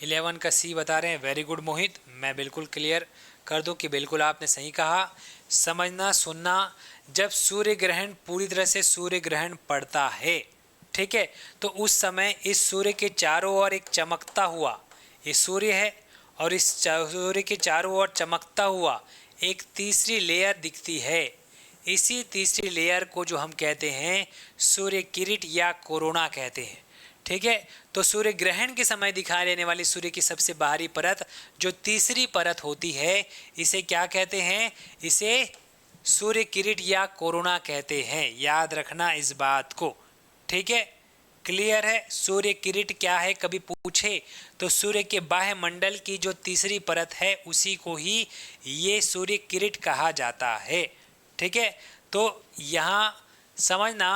11 का सी बता रहे हैं। वेरी गुड मोहित, मैं बिल्कुल क्लियर कर दूं कि बिल्कुल आपने सही कहा। समझना, सुनना, जब सूर्य ग्रहण पूरी तरह से सूर्य ग्रहण पड़ता है, ठीक है, तो उस समय इस सूर्य के चारों ओर एक चमकता हुआ, ये सूर्य है, और इस सूर्य के चारों ओर चमकता हुआ एक तीसरी लेयर दिखती है। इसी तीसरी लेयर को जो हम कहते हैं सूर्य किरण या कोरोना कहते हैं, ठीक है। तो सूर्य ग्रहण के समय दिखाई देने वाली सूर्य की सबसे बाहरी परत, जो तीसरी परत होती है, इसे क्या कहते हैं? इसे सूर्य किरण या कोरोना कहते हैं। याद रखना इस बात को, ठीक है। क्लियर है? सूर्य किरण क्या है कभी पूछे तो सूर्य के बाह्य मंडल की जो तीसरी परत है, उसी को ही ये सूर्य किरण कहा जाता है, ठीक है। तो यहाँ समझना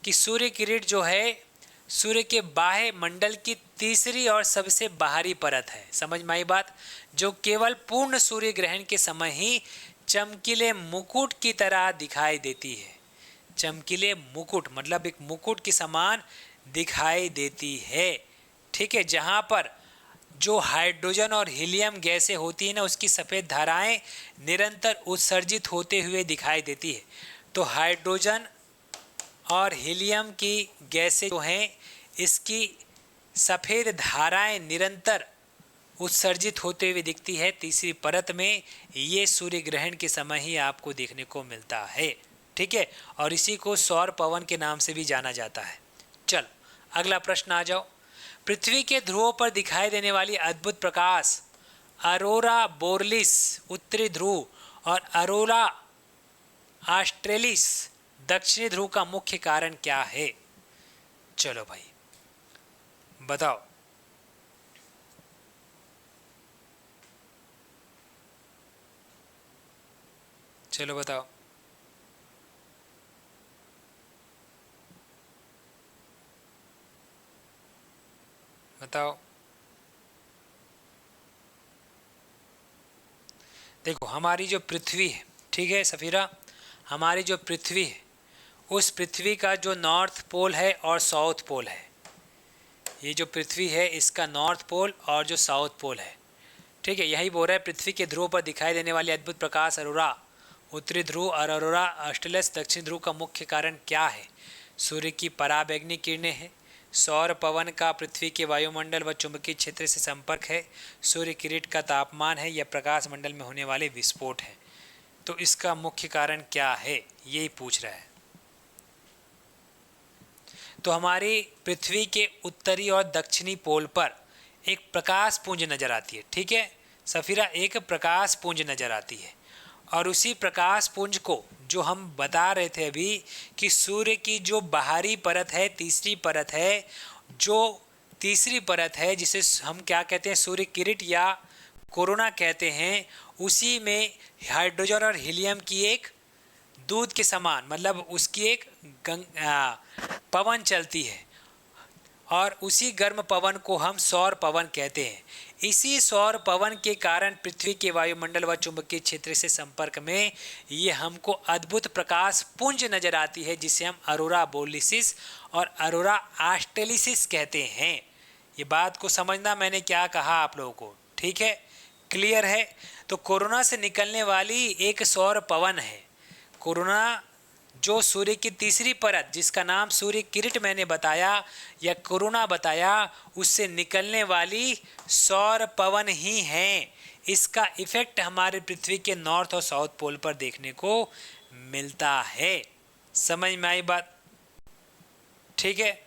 कि सूर्य किरण जो है सूर्य के बाह्य मंडल की तीसरी और सबसे बाहरी परत है। समझ में आई बात? जो केवल पूर्ण सूर्य ग्रहण के समय ही चमकीले मुकुट की तरह दिखाई देती है। चमकीले मुकुट मतलब एक मुकुट के समान दिखाई देती है, ठीक है। जहाँ पर जो हाइड्रोजन और हीलियम गैसें होती है ना, उसकी सफ़ेद धाराएं निरंतर उत्सर्जित होते हुए दिखाई देती है। तो हाइड्रोजन और हीलियम की गैसें जो हैं, इसकी सफ़ेद धाराएं निरंतर उत्सर्जित होते हुए दिखती है तीसरी परत में। ये सूर्य ग्रहण के समय ही आपको देखने को मिलता है, ठीक है। और इसी को सौर पवन के नाम से भी जाना जाता है। चल अगला प्रश्न आ जाओ। पृथ्वी के ध्रुवों पर दिखाई देने वाली अद्भुत प्रकाश अरोरा बोरलिस उत्तरी ध्रुव और अरोरा ऑस्ट्रेलिस दक्षिणी ध्रुव का मुख्य कारण क्या है? चलो भाई बताओ। चलो बताओ। बताओ। देखो हमारी जो पृथ्वी है, ठीक है सफ़ीरा, हमारी जो पृथ्वी है उस पृथ्वी का जो नॉर्थ पोल है और साउथ पोल है, ये जो पृथ्वी है इसका नॉर्थ पोल और जो साउथ पोल है, ठीक है, यही बोल रहा है पृथ्वी के ध्रुव पर दिखाई देने वाली अद्भुत प्रकाश अरोरा उत्तरी ध्रुव और अरोरा ऑस्ट्रेलिस दक्षिणी ध्रुव का मुख्य कारण क्या है? सूर्य की पराबैंगनी किरणें हैं, सौर पवन का पृथ्वी के वायुमंडल व चुंबकीय क्षेत्र से संपर्क है, सूर्य किरण का तापमान है, या प्रकाश मंडल में होने वाले विस्फोट है। तो इसका मुख्य कारण क्या है, यही पूछ रहा है। तो हमारी पृथ्वी के उत्तरी और दक्षिणी पोल पर एक प्रकाश पुंज नजर आती है, ठीक है सफ़ीरा, एक प्रकाश पुंज नजर आती है। और उसी प्रकाश पुंज को जो हम बता रहे थे अभी कि सूर्य की जो बाहरी परत है, तीसरी परत है, जो तीसरी परत है जिसे हम क्या कहते हैं, सूर्य किरण या कोरोना कहते हैं, उसी में हाइड्रोजन और हीलियम की एक दूध के समान, मतलब उसकी एक पवन चलती है, और उसी गर्म पवन को हम सौर पवन कहते हैं। इसी सौर पवन के कारण पृथ्वी के वायुमंडल व चुंबकीय क्षेत्र से संपर्क में ये हमको अद्भुत प्रकाश पुंज नजर आती है, जिसे हम अरोरा बोरलिस और अरोरा ऑस्ट्रेलिस कहते हैं। ये बात को समझना मैंने क्या कहा आप लोगों को, ठीक है, क्लियर है। तो कोरोना से निकलने वाली एक सौर पवन है, कोरोना जो सूर्य की तीसरी परत जिसका नाम सूर्य किरण मैंने बताया या कोरोना बताया, उससे निकलने वाली सौर पवन ही है। इसका इफेक्ट हमारे पृथ्वी के नॉर्थ और साउथ पोल पर देखने को मिलता है। समझ में आई बात, ठीक है।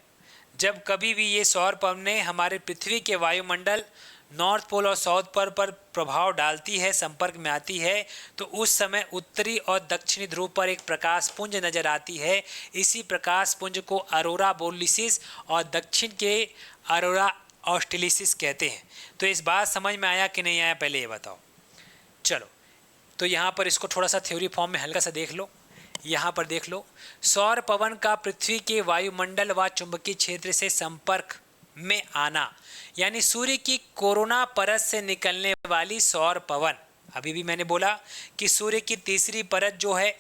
जब कभी भी ये सौर पवनें हमारे पृथ्वी के वायुमंडल नॉर्थ पोल और साउथ पोल पर प्रभाव डालती है, संपर्क में आती है, तो उस समय उत्तरी और दक्षिणी ध्रुव पर एक प्रकाश पुंज नजर आती है। इसी प्रकाश पुंज को अरोरा बोरलिस और दक्षिण के अरोरा ऑस्ट्रेलिस कहते हैं। तो इस बात समझ में आया कि नहीं आया, पहले ये बताओ। चलो तो यहाँ पर इसको थोड़ा सा थ्योरी फॉर्म में हल्का सा देख लो। यहाँ पर देख लो, सौर पवन का पृथ्वी के वायुमंडल व चुंबकीय क्षेत्र से संपर्क में आना, यानी सूर्य की कोरोना परत से निकलने वाली सौर पवन। अभी भी मैंने बोला कि सूर्य की तीसरी परत जो है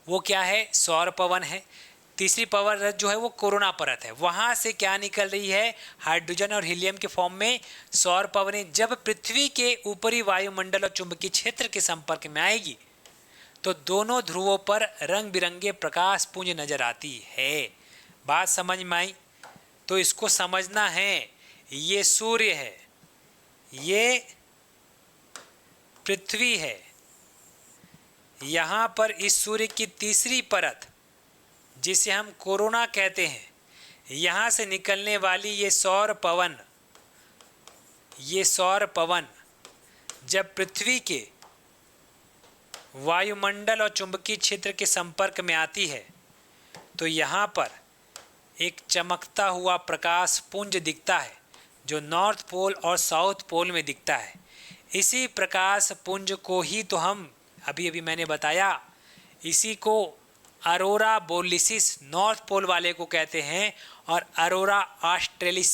वो क्या है, सौर पवन है। तीसरी परत जो है वो कोरोना परत है, वहाँ से क्या निकल रही है, हाइड्रोजन और हीलियम के फॉर्म में सौर पवनें जब पृथ्वी के ऊपरी वायुमंडल और चुंबकीय क्षेत्र के संपर्क में आएगी तो दोनों ध्रुवों पर रंग बिरंगे प्रकाश पुंज नजर आती है। बात समझ में आई? तो इसको समझना है, ये सूर्य है, ये पृथ्वी है, यहाँ पर इस सूर्य की तीसरी परत जिसे हम कोरोना कहते हैं, यहाँ से निकलने वाली ये सौर पवन जब पृथ्वी के वायुमंडल और चुंबकीय क्षेत्र के संपर्क में आती है तो यहाँ पर एक चमकता हुआ प्रकाश पुंज दिखता है, जो नॉर्थ पोल और साउथ पोल में दिखता है। इसी प्रकाश पुंज को ही तो हम अभी मैंने बताया, इसी को अरोरा बोरलिस नॉर्थ पोल वाले को कहते हैं और अरोरा ऑस्ट्रेलिस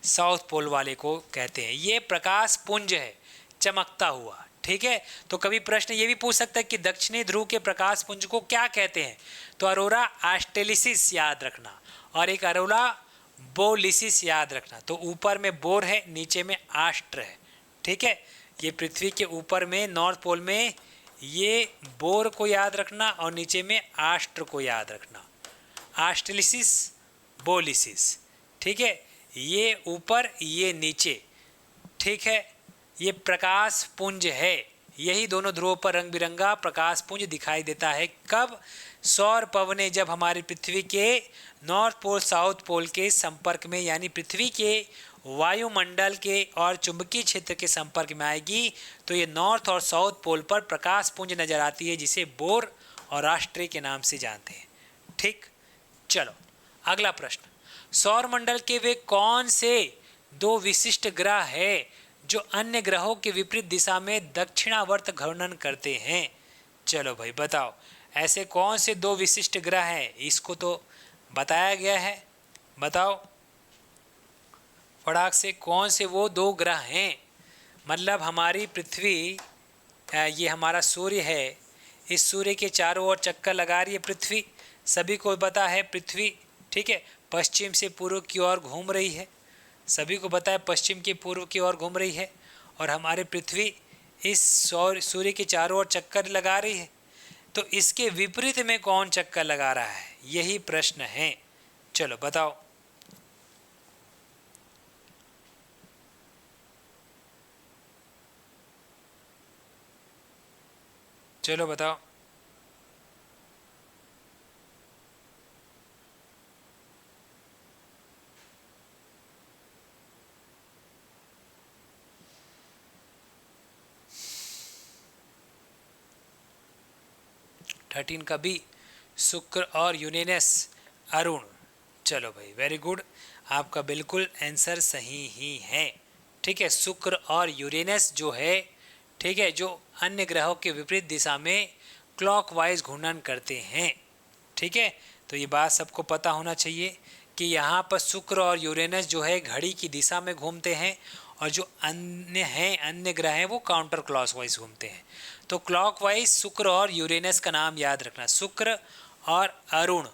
साउथ पोल वाले को कहते हैं। ये प्रकाश पुंज है चमकता हुआ, ठीक है। तो कभी प्रश्न ये भी पूछ सकता है कि दक्षिणी ध्रुव के प्रकाश पुंज को क्या कहते हैं, तो अरोरा ऑस्ट्रेलिस याद रखना, और एक अरोरा बोलिसिस याद रखना। तो ऊपर में बोर है, नीचे में आष्ट्र है, ठीक है। ये पृथ्वी के ऊपर में नॉर्थ पोल में ये बोर को याद रखना और नीचे में आष्ट्र को याद रखना। आस्ट्रलिसिस, बोलिसिस, ठीक है। ये ऊपर, ये नीचे, ठीक है। ये प्रकाश पुंज है, यही दोनों ध्रुवों पर रंग बिरंगा प्रकाश पुंज दिखाई देता है। कब? सौर पवनें जब हमारी पृथ्वी के नॉर्थ पोल साउथ पोल के संपर्क में, यानी पृथ्वी के वायुमंडल के और चुंबकीय क्षेत्र के संपर्क में आएगी, तो ये नॉर्थ और साउथ पोल पर प्रकाश पुंज नजर आती है, जिसे बोर और आष्ट्रे के नाम से जानते हैं, ठीक। चलो अगला प्रश्न, सौर मंडल के वे कौन से दो विशिष्ट ग्रह है जो अन्य ग्रहों के विपरीत दिशा में दक्षिणावर्त घूर्णन करते हैं? चलो भाई बताओ, ऐसे कौन से दो विशिष्ट ग्रह हैं? इसको तो बताया गया है, बताओ फटाक से, कौन से वो दो ग्रह हैं? मतलब हमारी पृथ्वी, ये हमारा सूर्य है, इस सूर्य के चारों ओर चक्कर लगा रही है पृथ्वी, सभी को पता है पृथ्वी, ठीक है, पश्चिम से पूर्व की ओर घूम रही है, सभी को पता है पश्चिम के पूर्व की ओर घूम रही है, और हमारी पृथ्वी इस सूर्य के चारों ओर चक्कर लगा रही है। तो इसके विपरीत में कौन चक्कर लगा रहा है, यही प्रश्न है। चलो बताओ। चलो बताओ। थर्टीन का बी, शुक्र और यूरेनस, अरुण। चलो भाई वेरी गुड, आपका बिल्कुल आंसर सही ही है, ठीक है। शुक्र और यूरेनस जो है, ठीक है, जो अन्य ग्रहों के विपरीत दिशा में क्लॉकवाइज घूर्णन करते हैं, ठीक है। तो ये बात सबको पता होना चाहिए कि यहाँ पर शुक्र और यूरेनस जो है घड़ी की दिशा में घूमते हैं, और जो अन्य ग्रह हैं वो काउंटर क्लॉकवाइज घूमते हैं। तो क्लॉकवाइज शुक्र और यूरेनस का नाम याद रखना, शुक्र और अरुण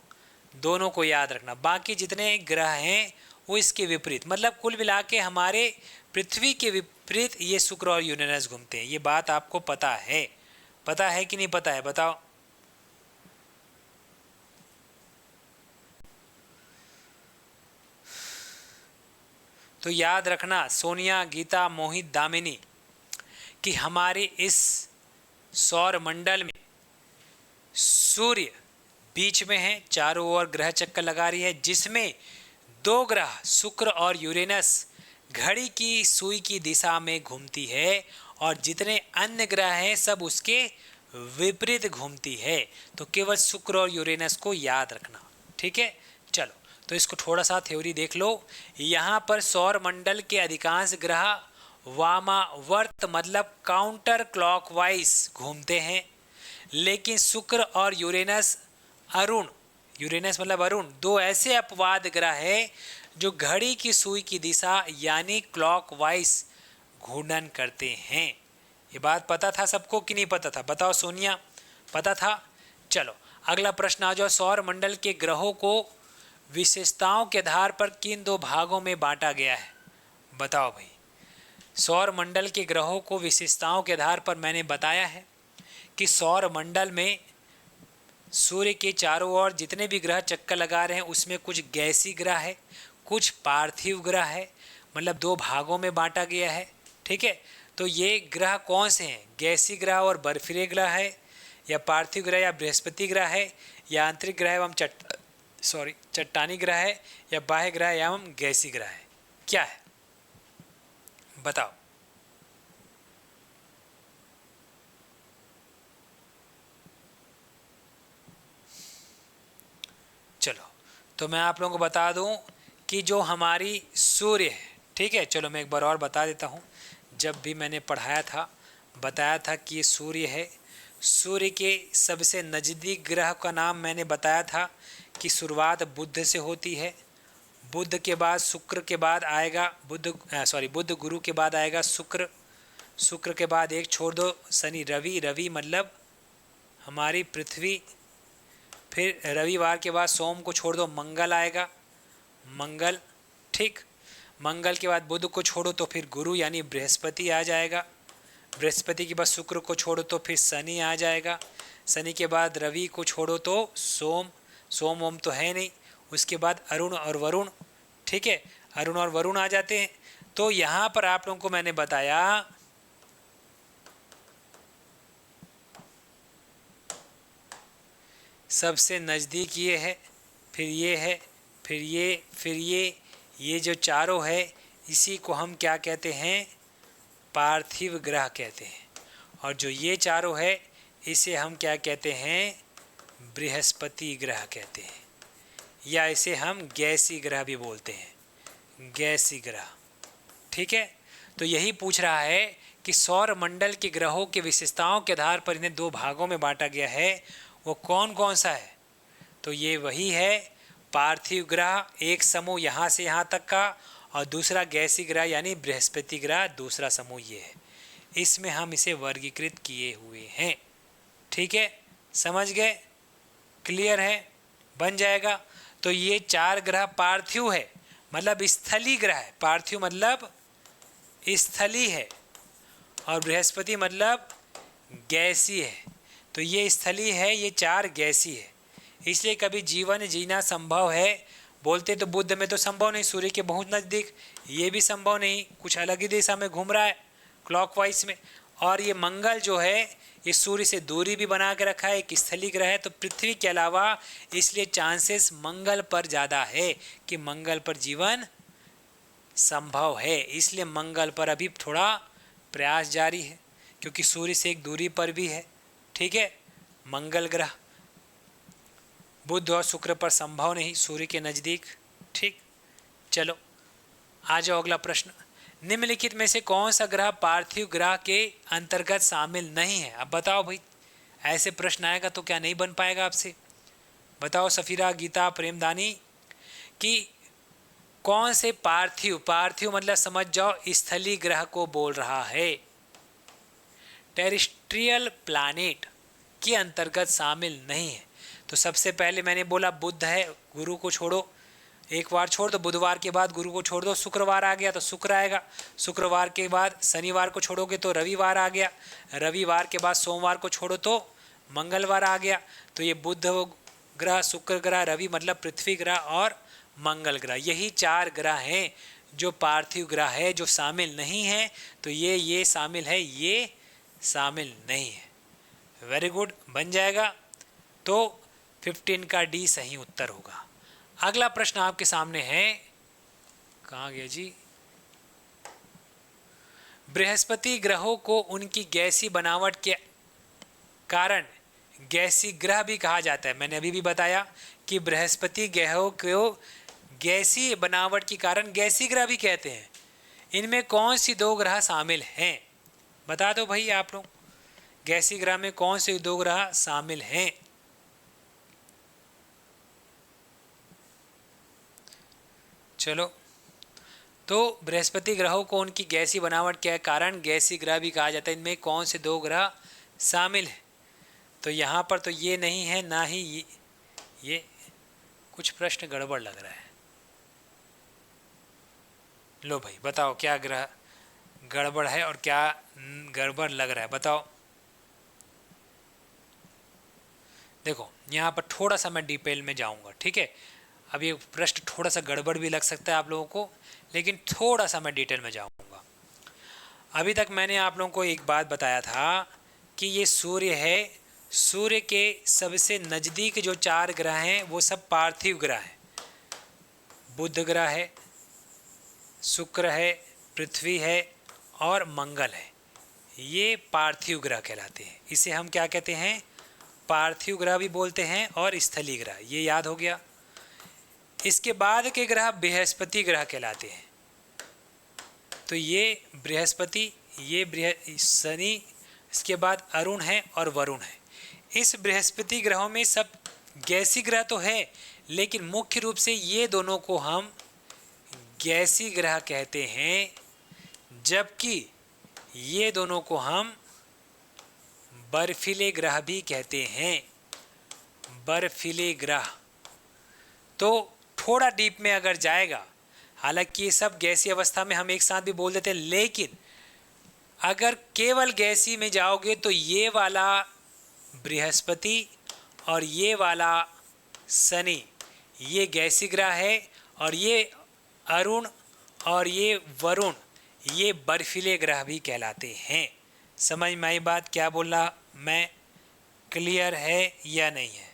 दोनों को याद रखना। बाकी जितने ग्रह हैं वो इसके विपरीत, मतलब कुल मिला के हमारे पृथ्वी के विपरीत ये शुक्र और यूरेनस घूमते हैं। ये बात आपको पता है कि नहीं पता है, बताओ। तो याद रखना सोनिया, गीता, मोहित, दामिनी, कि हमारे इस सौर मंडल में सूर्य बीच में है, चारों ओर ग्रह चक्कर लगा रही है, जिसमें दो ग्रह शुक्र और यूरेनस घड़ी की सुई की दिशा में घूमती है, और जितने अन्य ग्रह हैं सब उसके विपरीत घूमती है। तो केवल शुक्र और यूरेनस को याद रखना, ठीक है। चलो तो इसको थोड़ा सा थ्योरी देख लो। यहाँ पर सौर मंडल के अधिकांश ग्रह वामावर्त मतलब काउंटर क्लॉकवाइज घूमते हैं, लेकिन शुक्र और यूरेनस अरुण, यूरेनस मतलब अरुण, दो ऐसे अपवाद ग्रह है जो घड़ी की सुई की दिशा यानी क्लॉकवाइज घूर्णन करते हैं। ये बात पता था सबको कि नहीं पता था, बताओ सोनिया, पता था? चलो अगला प्रश्न आ जाओ, सौर मंडल के ग्रहों को विशेषताओं के आधार पर किन दो भागों में बांटा गया है? बताओ भाई। सौर मंडल के ग्रहों को विशेषताओं के आधार पर मैंने बताया है कि सौर मंडल में सूर्य के चारों ओर जितने भी ग्रह चक्कर लगा रहे हैं उसमें कुछ गैसीय ग्रह है, कुछ पार्थिव ग्रह है, मतलब दो भागों में बांटा गया है, ठीक है। तो ये ग्रह कौन से हैं? गैसीय ग्रह और बर्फीले ग्रह है, या पार्थिव ग्रह या बृहस्पति ग्रह है, या आंतरिक ग्रह एवं चट्टानी ग्रह है, या बाह्य ग्रह एवं गैसीय ग्रह है? क्या है बताओ। चलो तो मैं आप लोगों को बता दूं कि जो हमारी सूर्य है, ठीक है, चलो मैं एक बार और बता देता हूं। जब भी मैंने पढ़ाया था बताया था कि ये सूर्य है। सूर्य के सबसे नज़दीक ग्रह का नाम मैंने बताया था कि शुरुआत बुध से होती है, बुध के बाद शुक्र के बाद आएगा बुध गुरु के बाद आएगा शुक्र, शुक्र के बाद एक छोड़ दो शनि, रवि मतलब हमारी पृथ्वी, फिर रविवार के बाद सोम को छोड़ दो मंगल आएगा, मंगल ठीक। मंगल के बाद बुध को छोड़ो तो फिर गुरु यानी बृहस्पति आ जाएगा। बृहस्पति के बाद शुक्र को छोड़ो तो फिर शनि आ जाएगा। शनि के बाद रवि को छोड़ो तो सोम, सोम ओम तो है नहीं। उसके बाद अरुण और वरुण, ठीक है, अरुण और वरुण आ जाते हैं। तो यहाँ पर आप लोगों को मैंने बताया सबसे नज़दीक ये है, फिर ये है, फिर ये, फिर ये जो चारों है, इसी को हम क्या कहते हैं? पार्थिव ग्रह कहते हैं। और जो ये चारों है, इसे हम क्या कहते हैं? बृहस्पति ग्रह कहते हैं, या इसे हम गैसी ग्रह भी बोलते हैं, गैसी ग्रह, ठीक है। तो यही पूछ रहा है कि सौर मंडल के ग्रहों की विशेषताओं के आधार पर इन्हें दो भागों में बांटा गया है, वो कौन कौन सा है? तो ये वही है पार्थिव ग्रह, एक समूह यहाँ से यहाँ तक का, और दूसरा गैसी ग्रह यानी बृहस्पति ग्रह, दूसरा समूह ये है। इसमें हम इसे वर्गीकृत किए हुए हैं, ठीक है, समझ गए? क्लियर है? बन जाएगा। तो ये चार ग्रह पार्थिव है, मतलब स्थली ग्रह है। पार्थिव मतलब स्थली है, और बृहस्पति मतलब गैसी है। तो ये स्थली है, ये चार गैसी है, इसलिए कभी जीवन जीना संभव है बोलते तो बुध में तो संभव नहीं, सूर्य के बहुत नज़दीक, ये भी संभव नहीं, कुछ अलग ही दिशा में घूम रहा है क्लॉकवाइज में। और ये मंगल जो है, ये सूर्य से दूरी भी बना के रखा है, एक स्थली ग्रह है, तो पृथ्वी के अलावा, इसलिए चांसेस मंगल पर ज़्यादा है कि मंगल पर जीवन संभव है। इसलिए मंगल पर अभी थोड़ा प्रयास जारी है, क्योंकि सूर्य से एक दूरी पर भी है, ठीक है, मंगल ग्रह। बुध और शुक्र पर संभव नहीं, सूर्य के नज़दीक, ठीक। चलो आ जाओ अगला प्रश्न। निम्नलिखित में से कौन सा ग्रह पार्थिव ग्रह के अंतर्गत शामिल नहीं है? अब बताओ भाई, ऐसे प्रश्न आएगा तो क्या नहीं बन पाएगा आपसे? बताओ सफीरा, गीता, प्रेमदानी, कि कौन से पार्थिव, पार्थिव मतलब समझ जाओ स्थली ग्रह को बोल रहा है, टेरेस्ट्रियल प्लैनेट के अंतर्गत शामिल नहीं है। तो सबसे पहले मैंने बोला बुध है, गुरु को छोड़ो, एक बार छोड़ दो, बुधवार के बाद गुरु को छोड़ दो, शुक्रवार आ गया तो शुक्र आएगा, शुक्रवार के बाद शनिवार को छोड़ोगे तो रविवार आ गया, रविवार के बाद सोमवार को छोड़ो तो मंगलवार आ गया। तो ये बुध ग्रह, शुक्र ग्रह, रवि मतलब पृथ्वी ग्रह और मंगल ग्रह, यही चार ग्रह हैं जो पार्थिव ग्रह है, जो शामिल नहीं है। तो ये शामिल है, ये शामिल नहीं है। वेरी गुड, बन जाएगा। तो 15 का डी सही उत्तर होगा। अगला प्रश्न आपके सामने है, कहाँ गया जी? बृहस्पति ग्रहों को उनकी गैसी बनावट के कारण गैसी ग्रह भी कहा जाता है। मैंने अभी भी बताया कि बृहस्पति ग्रहों को गैसी बनावट के कारण गैसी ग्रह भी कहते हैं। इनमें कौन सी दो ग्रह शामिल हैं? बता दो भाई आप लोग, गैसी ग्रह में कौन से दो ग्रह शामिल हैं? चलो, तो बृहस्पति ग्रहों को उनकी गैसी बनावट के कारण गैसी ग्रह भी कहा जाता है। इनमें कौन से दो ग्रह शामिल हैं? तो यहाँ पर तो ये नहीं है, ना ही ये कुछ प्रश्न गड़बड़ लग रहा है। लो भाई बताओ, क्या ग्रह गड़बड़ है और क्या गड़बड़ लग रहा है, बताओ। देखो यहाँ पर थोड़ा सा मैं डिटेल में जाऊँगा, ठीक है। अब ये प्रश्न थोड़ा सा गड़बड़ भी लग सकता है आप लोगों को, लेकिन थोड़ा सा मैं डिटेल में जाऊंगा। अभी तक मैंने आप लोगों को एक बात बताया था कि ये सूर्य है, सूर्य के सबसे नज़दीक जो चार ग्रह हैं वो सब पार्थिव ग्रह हैं। बुध ग्रह है, शुक्र है, पृथ्वी है और मंगल है, ये पार्थिव ग्रह कहलाते हैं। इसे हम क्या कहते हैं? पार्थिव ग्रह भी बोलते हैं और स्थली ग्रह, ये याद हो गया। इसके बाद के ग्रह बृहस्पति ग्रह कहलाते हैं। तो ये बृहस्पति, ये शनि, इसके बाद अरुण है और वरुण है। इस बृहस्पति ग्रहों में सब गैसी ग्रह तो है, लेकिन मुख्य रूप से ये दोनों को हम गैसी ग्रह कहते हैं, जबकि ये दोनों को हम बर्फीले ग्रह भी कहते हैं, बर्फीले ग्रह। तो थोड़ा डीप में अगर जाएगा हालांकि ये सब गैसीय अवस्था में हम एक साथ भी बोल देते हैं, लेकिन अगर केवल गैसीय में जाओगे तो ये वाला बृहस्पति और ये वाला शनि ये गैसीय ग्रह है, और ये अरुण और ये वरुण ये बर्फीले ग्रह भी कहलाते हैं। समझ में आई बात क्या बोला मैं? क्लियर है या नहीं है?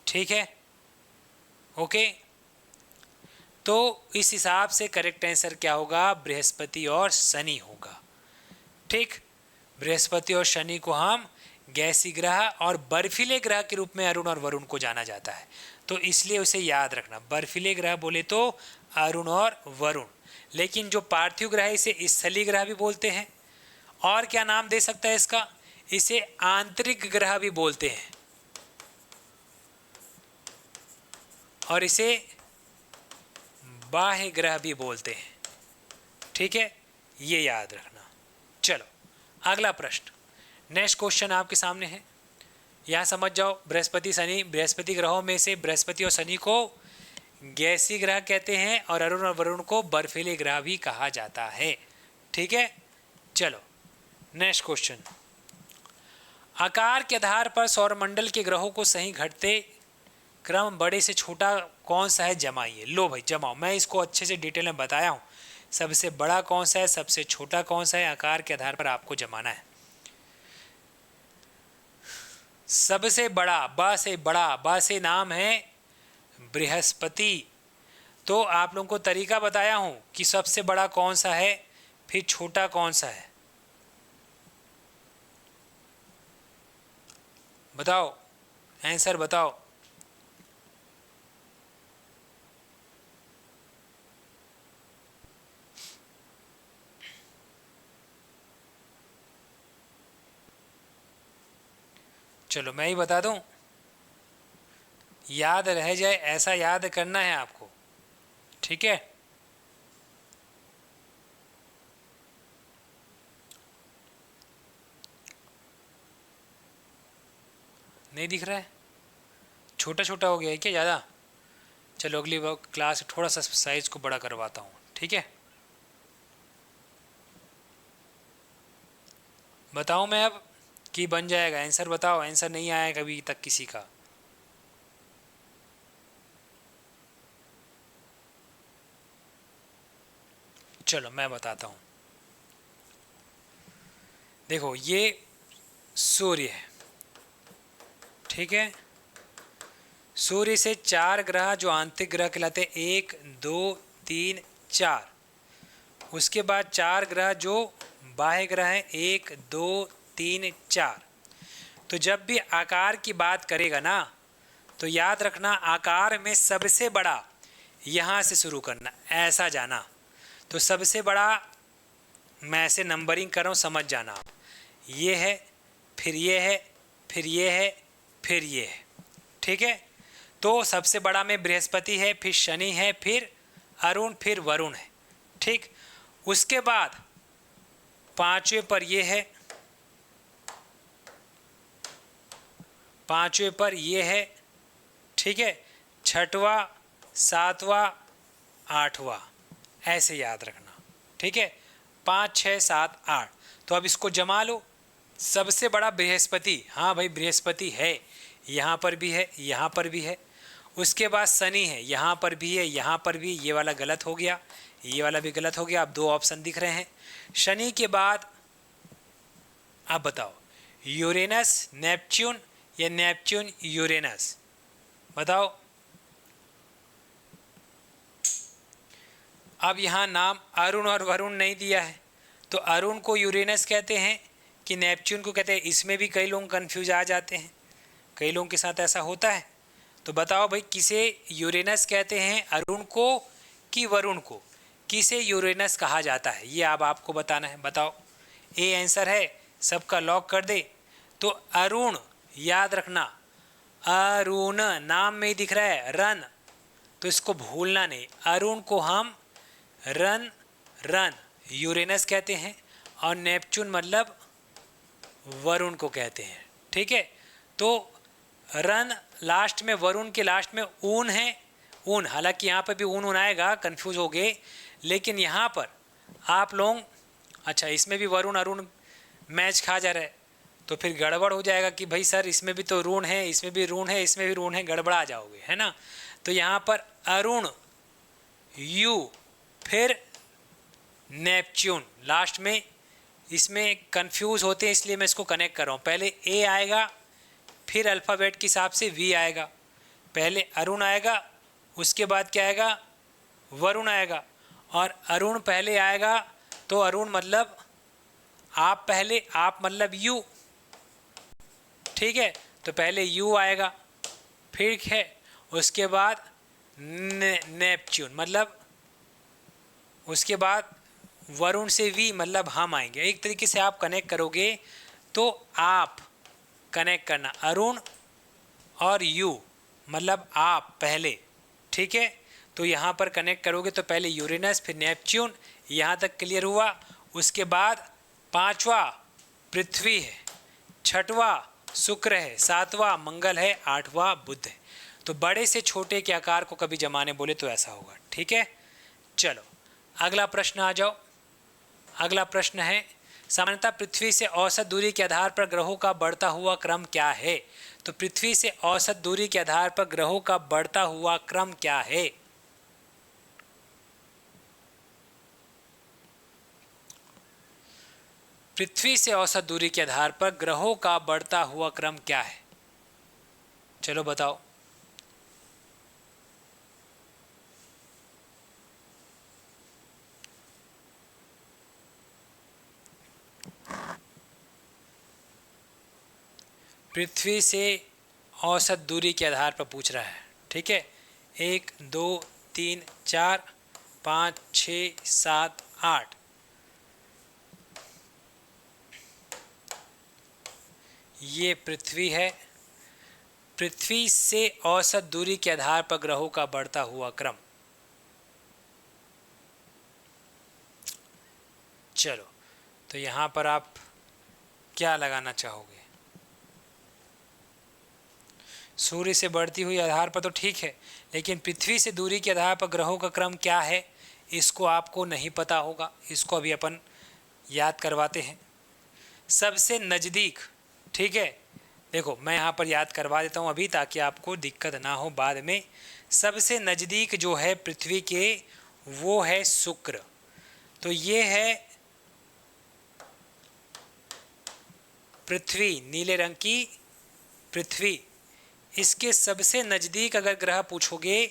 ठीक है, ओके। तो इस हिसाब से करेक्ट आंसर क्या होगा? बृहस्पति और शनि होगा। ठीक, बृहस्पति और शनि को हम गैसीय ग्रह और बर्फीले ग्रह के रूप में अरुण और वरुण को जाना जाता है, तो इसलिए उसे याद रखना। बर्फीले ग्रह बोले तो अरुण और वरुण, लेकिन जो पार्थिव ग्रह है इसे स्थलीय ग्रह भी बोलते हैं। और क्या नाम दे सकता है इसका? इसे आंतरिक ग्रह भी बोलते हैं, और इसे बाह्य ग्रह भी बोलते हैं। ठीक है, ये याद रखना। चलो अगला प्रश्न, नेक्स्ट क्वेश्चन आपके सामने है। यहाँ समझ जाओ, बृहस्पति शनि, बृहस्पति ग्रहों में से बृहस्पति और शनि को गैसीय ग्रह कहते हैं और अरुण और वरुण को बर्फीले ग्रह भी कहा जाता है। ठीक है, चलो नेक्स्ट क्वेश्चन। आकार के आधार पर सौरमंडल के ग्रहों को सही घटते क्रम बड़े से छोटा कौन सा है, जमाइए। लो भाई जमाओ, मैं इसको अच्छे से डिटेल में बताया हूँ। सबसे बड़ा कौन सा है, सबसे छोटा कौन सा है, आकार के आधार पर आपको जमाना है। सबसे बड़ा, ब से बड़ा, ब से नाम है बृहस्पति। तो आप लोगों को तरीका बताया हूँ कि सबसे बड़ा कौन सा है, फिर छोटा कौन सा है। बताओ, आंसर बताओ। चलो मैं ही बता दूं, याद रह जाए ऐसा याद करना है आपको। ठीक है, नहीं दिख रहा है? छोटा छोटा हो गया है क्या ज़्यादा? चलो अगली क्लास थोड़ा सा साइज को बड़ा करवाता हूँ। ठीक है, बताऊँ मैं अब कि बन जाएगा? आंसर बताओ, आंसर नहीं आया कभी तक किसी का? चलो मैं बताता हूँ। देखो ये सूर्य है, ठीक है। सूर्य से 4 ग्रह जो आंतरिक ग्रह कहलाते हैं, 1 2 3 4। उसके बाद 4 ग्रह जो बाह्य ग्रह हैं, 1 2 3 4। तो जब भी आकार की बात करेगा ना, तो याद रखना आकार में सबसे बड़ा यहाँ से शुरू करना, ऐसा जाना। तो सबसे बड़ा मैं ऐसे नंबरिंग कर रहा हूँ, समझ जाना आप। ये है, फिर ये है, फिर ये है, फिर ये है। ठीक है, तो सबसे बड़ा में बृहस्पति है, फिर शनि है, फिर अरुण, फिर वरुण है। ठीक, उसके बाद 5वें पर ये है, 5वें पर ये है। ठीक है, 6वां, 7वां, 8वां, ऐसे याद रखना। ठीक है, 5 6 7 8। तो अब इसको जमा लो। सबसे बड़ा बृहस्पति, हाँ भाई बृहस्पति है, यहाँ पर भी है, यहाँ पर भी है। उसके बाद शनि है, यहाँ पर भी है, यहाँ पर भी। ये वाला गलत हो गया, ये वाला भी गलत हो गया। अब 2 ऑप्शन दिख रहे हैं। शनि के बाद आप बताओ, यूरेनस नेपच्यून या नेपच्यून यूरेनस? बताओ। अब यहाँ नाम अरुण और वरुण नहीं दिया है, तो अरुण को यूरेनस कहते हैं कि नेपच्यून को कहते हैं? इसमें भी कई लोग कंफ्यूज आ जाते हैं, कई लोगों के साथ ऐसा होता है। तो बताओ भाई, किसे यूरेनस कहते हैं, अरुण को कि वरुण को? किसे यूरेनस कहा जाता है, ये अब आपको बताना है। बताओ, ए आंसर है, सबका लॉक कर दे। तो अरुण, याद रखना अरुण नाम में ही दिख रहा है रन, तो इसको भूलना नहीं। अरुण को हम रन रन यूरेनस कहते हैं, और नेपच्यून मतलब वरुण को कहते हैं। ठीक है, तो रन लास्ट में, वरुण के लास्ट में ऊन है, ऊन, हालांकि यहाँ पर भी ऊन आएगा, कंफ्यूज हो गए, लेकिन यहाँ पर आप लोग, अच्छा इसमें भी वरुण अरुण मैच खा जा रहा है, तो फिर गड़बड़ हो जाएगा कि भाई सर इसमें भी तो ऋण है, इसमें भी ऋण है, इसमें भी ऋण है, गड़बड़ा जाओगे, है ना। तो यहाँ पर अरुण यू, फिर नेपच्यून लास्ट में, इसमें कंफ्यूज होते हैं इसलिए मैं इसको कनेक्ट कर रहा हूँ। पहले ए आएगा, फिर अल्फ़ाबेट के हिसाब से वी आएगा, पहले अरुण आएगा, उसके बाद क्या आएगा, वरुण आएगा, और अरुण पहले आएगा तो अरुण मतलब आप पहले, आप मतलब यू, ठीक है। तो पहले यू आएगा, फिर है उसके बाद नेपच्यून, मतलब उसके बाद वरुण से वी मतलब हम आएंगे। एक तरीके से आप कनेक्ट करोगे तो आप कनेक्ट करना अरुण और यू मतलब आप पहले, ठीक है। तो यहाँ पर कनेक्ट करोगे तो पहले यूरेनस, फिर नेपच्यून, यहाँ तक क्लियर हुआ। उसके बाद पांचवा पृथ्वी है, छठवां शुक्र है, सातवां मंगल है, आठवां बुध है। तो बड़े से छोटे के आकार को कभी जमाने बोले तो ऐसा होगा, ठीक है। चलो अगला प्रश्न आ जाओ। अगला प्रश्न है, सामान्यतः पृथ्वी से औसत दूरी के आधार पर ग्रहों का बढ़ता हुआ क्रम क्या है। तो पृथ्वी से औसत दूरी के आधार पर ग्रहों का बढ़ता हुआ क्रम क्या है। पृथ्वी से औसत दूरी के आधार पर ग्रहों का बढ़ता हुआ क्रम क्या है, चलो बताओ। पृथ्वी से औसत दूरी के आधार पर पूछ रहा है, ठीक है। 1 2 3 4 5 6 7 8, ये पृथ्वी है। पृथ्वी से औसत दूरी के आधार पर ग्रहों का बढ़ता हुआ क्रम, चलो तो यहाँ पर आप क्या लगाना चाहोगे। सूर्य से बढ़ती हुई आधार पर तो ठीक है, लेकिन पृथ्वी से दूरी के आधार पर ग्रहों का क्रम क्या है, इसको आपको नहीं पता होगा। इसको अभी अपन याद करवाते हैं। सबसे नज़दीक, ठीक है, देखो मैं यहाँ पर याद करवा देता हूँ अभी, ताकि आपको दिक्कत ना हो बाद में। सबसे नज़दीक जो है पृथ्वी के वो है शुक्र। तो ये है पृथ्वी, नीले रंग की पृथ्वी। इसके सबसे नज़दीक अगर ग्रह पूछोगे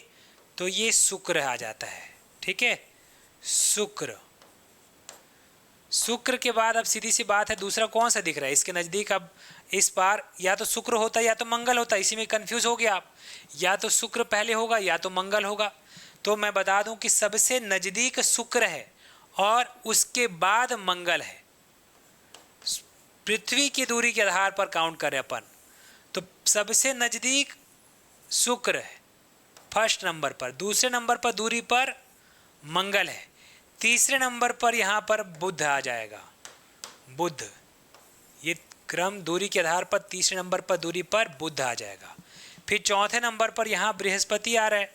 तो ये शुक्र आ जाता है, ठीक है। शुक्र, शुक्र के बाद अब सीधी सी बात है दूसरा कौन सा दिख रहा है इसके नज़दीक। अब इस बार या तो शुक्र होता है या तो मंगल होता है, इसी में कंफ्यूज हो गया आप। या तो शुक्र पहले होगा या तो मंगल होगा। तो मैं बता दूं कि सबसे नज़दीक शुक्र है और उसके बाद मंगल है। पृथ्वी की दूरी के आधार पर काउंट करें अपन तो सबसे नज़दीक शुक्र है फर्स्ट नंबर पर, दूसरे नंबर पर दूरी पर मंगल है, तीसरे नंबर पर यहाँ पर बुध आ जाएगा। बुध, ये क्रम दूरी के आधार पर तीसरे नंबर पर दूरी पर बुध आ जाएगा। फिर चौथे नंबर पर यहाँ बृहस्पति आ रहा है,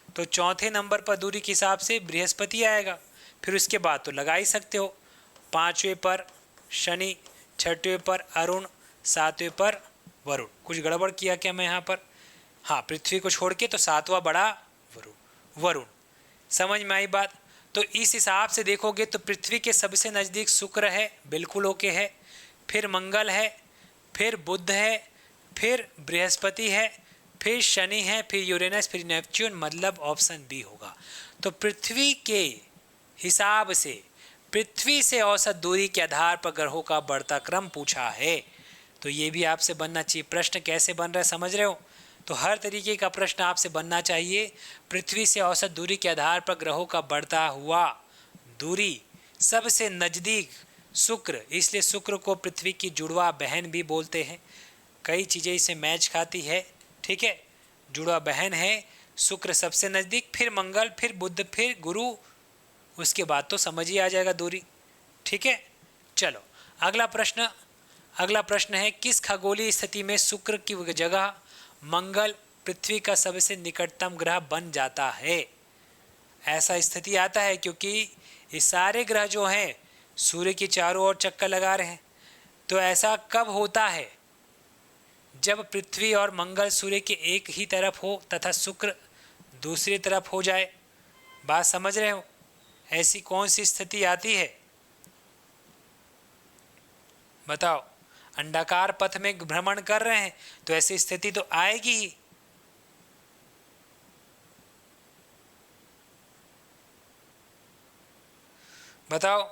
तो चौथे नंबर पर दूरी के हिसाब से बृहस्पति आएगा। फिर उसके बाद तो लगा ही सकते हो, पाँचवें पर शनि, छठवें पर अरुण, सातवें पर वरुण। कुछ गड़बड़ किया क्या मैं यहाँ पर? हाँ, पृथ्वी को छोड़ के तो सातवां बड़ा वरुण। समझ में आई बात? तो इस हिसाब से देखोगे तो पृथ्वी के सबसे नज़दीक शुक्र है, बिल्कुल ओके है, फिर मंगल है, फिर बुध है, फिर बृहस्पति है, फिर शनि है, फिर यूरेनस, फिर नेपच्यून, मतलब ऑप्शन बी होगा। तो पृथ्वी के हिसाब से पृथ्वी से औसत दूरी के आधार पर ग्रहों का बढ़ता क्रम पूछा है। तो ये भी आपसे बनना चाहिए। प्रश्न कैसे बन रहा है समझ रहे हो? तो हर तरीके का प्रश्न आपसे बनना चाहिए। पृथ्वी से औसत दूरी के आधार पर ग्रहों का बढ़ता हुआ दूरी, सबसे नज़दीक शुक्र, इसलिए शुक्र को पृथ्वी की जुड़वा बहन भी बोलते हैं। कई चीज़ें इसे मैच खाती है, ठीक है, जुड़वा बहन है। शुक्र सबसे नज़दीक, फिर मंगल, फिर बुध, फिर गुरु, उसके बाद तो समझ ही आ जाएगा दूरी, ठीक है। चलो अगला प्रश्न है, किस खगोलीय स्थिति में शुक्र की जगह मंगल पृथ्वी का सबसे निकटतम ग्रह बन जाता है। ऐसा स्थिति आता है क्योंकि ये सारे ग्रह जो हैं सूर्य के चारों ओर चक्कर लगा रहे हैं। तो ऐसा कब होता है? जब पृथ्वी और मंगल सूर्य के एक ही तरफ हो तथा शुक्र दूसरी तरफ हो जाए। बात समझ रहे हो? ऐसी कौन सी स्थिति आती है बताओ? अंडाकार पथ में भ्रमण कर रहे हैं तो ऐसी स्थिति तो आएगी ही। बताओ।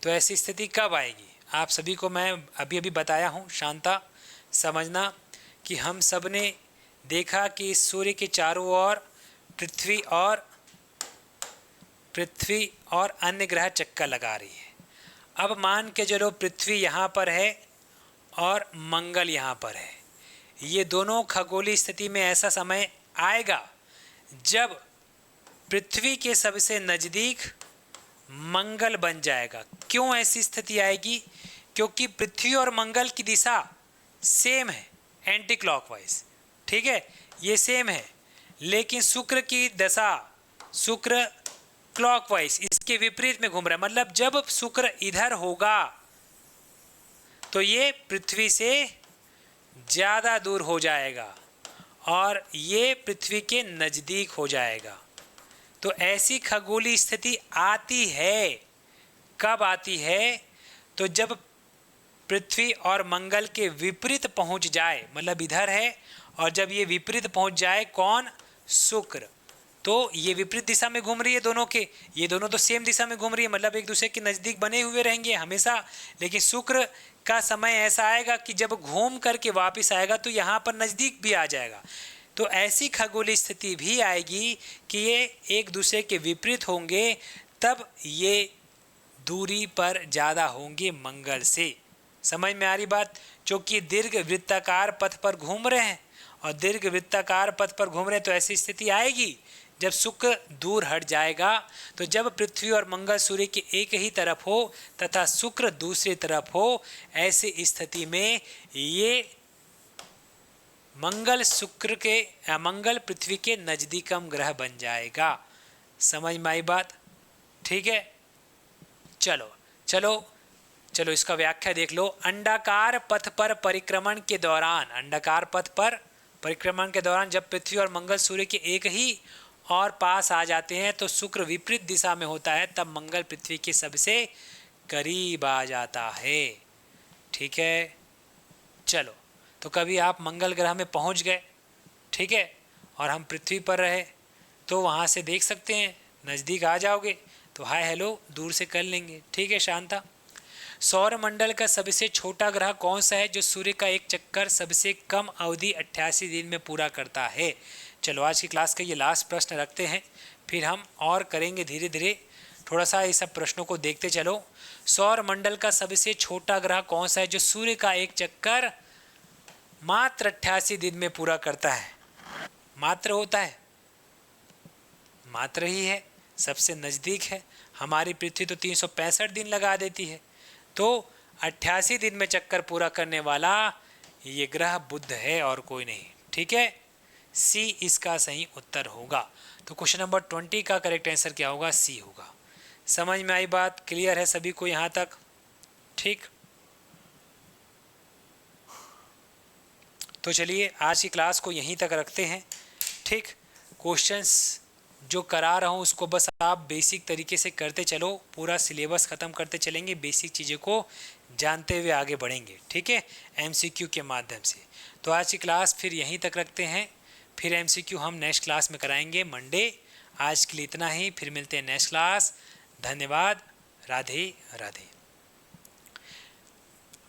तो ऐसी स्थिति कब आएगी? आप सभी को मैं अभी अभी बताया हूँ। शांता समझना कि हम सब ने देखा कि सूर्य के चारों ओर पृथ्वी और अन्य ग्रह चक्कर लगा रही है। अब मान के चलो पृथ्वी यहाँ पर है और मंगल यहाँ पर है। ये दोनों खगोलीय स्थिति में ऐसा समय आएगा जब पृथ्वी के सबसे नज़दीक मंगल बन जाएगा। क्यों ऐसी स्थिति आएगी? क्योंकि पृथ्वी और मंगल की दिशा सेम है, एंटी क्लॉकवाइज। ठीक है, ये सेम है। लेकिन शुक्र की दशा, शुक्र क्लॉकवाइज, इसके विपरीत में घूम रहा है। मतलब जब शुक्र इधर होगा तो ये पृथ्वी से ज़्यादा दूर हो जाएगा और ये पृथ्वी के नज़दीक हो जाएगा। तो ऐसी खगोलीय स्थिति आती है। कब आती है? तो जब पृथ्वी और मंगल के विपरीत पहुंच जाए, मतलब इधर है और जब ये विपरीत पहुंच जाए, कौन? शुक्र। तो ये विपरीत दिशा में घूम रही है दोनों के, ये दोनों तो सेम दिशा में घूम रही है, मतलब एक दूसरे के नज़दीक बने हुए रहेंगे हमेशा। लेकिन शुक्र का समय ऐसा आएगा कि जब घूम करके वापस आएगा तो यहाँ पर नज़दीक भी आ जाएगा। तो ऐसी खगोलीय स्थिति भी आएगी कि ये एक दूसरे के विपरीत होंगे, तब ये दूरी पर ज़्यादा होंगे मंगल से। समझ में आ रही बात? क्योंकि दीर्घ वृत्ताकार पथ पर घूम रहे हैं और दीर्घ वृत्ताकार पथ पर घूम रहे हैं तो ऐसी स्थिति आएगी जब शुक्र दूर हट जाएगा। तो जब पृथ्वी और मंगल सूर्य के एक ही तरफ हो तथा शुक्र दूसरी तरफ हो, ऐसी स्थिति में ये मंगल पृथ्वी के नज़दीकम ग्रह बन जाएगा। समझ में आई बात? ठीक है, चलो चलो चलो इसका व्याख्या देख लो। अंडाकार पथ पर परिक्रमण के दौरान, अंडाकार पथ पर परिक्रमण के दौरान जब पृथ्वी और मंगल सूर्य के एक ही और पास आ जाते हैं तो शुक्र विपरीत दिशा में होता है, तब मंगल पृथ्वी के सबसे करीब आ जाता है। ठीक है, चलो। तो कभी आप मंगल ग्रह में पहुंच गए, ठीक है, और हम पृथ्वी पर रहे तो वहाँ से देख सकते हैं, नज़दीक आ जाओगे तो हाय हेलो दूर से कर लेंगे। ठीक है शांता। सौरमंडल का सबसे छोटा ग्रह कौन सा है जो सूर्य का एक चक्कर सबसे कम अवधि 88 दिन में पूरा करता है? चलो आज की क्लास का ये लास्ट प्रश्न रखते हैं, फिर हम और करेंगे धीरे धीरे। थोड़ा सा ये सब प्रश्नों को देखते चलो। सौरमंडल का सबसे छोटा ग्रह कौन सा है जो सूर्य का एक चक्कर मात्र 88 दिन में पूरा करता है? मात्र होता है, मात्र ही है, सबसे नज़दीक है। हमारी पृथ्वी तो 365 दिन लगा देती है, तो 88 दिन में चक्कर पूरा करने वाला ये ग्रह बुध है और कोई नहीं। ठीक है, सी इसका सही उत्तर होगा। तो क्वेश्चन नंबर 20 का करेक्ट आंसर क्या होगा? सी होगा। समझ में आई बात? क्लियर है सभी को यहाँ तक? ठीक, तो चलिए आज की क्लास को यहीं तक रखते हैं। ठीक, क्वेश्चंस जो करा रहा हूँ उसको बस आप बेसिक तरीके से करते चलो, पूरा सिलेबस ख़त्म करते चलेंगे, बेसिक चीज़ों को जानते हुए आगे बढ़ेंगे। ठीक है, एमसीक्यू के माध्यम से। तो आज की क्लास फिर यहीं तक रखते हैं, फिर एमसीक्यू हम नेक्स्ट क्लास में कराएंगे मंडे। आज के लिए इतना ही, फिर मिलते हैं नेक्स्ट क्लास। धन्यवाद, राधे राधे।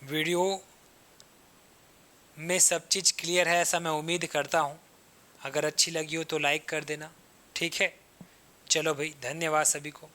वीडियो में सब चीज़ क्लियर है ऐसा मैं उम्मीद करता हूँ। अगर अच्छी लगी हो तो लाइक कर देना। ठीक है, चलो भाई, धन्यवाद सभी को।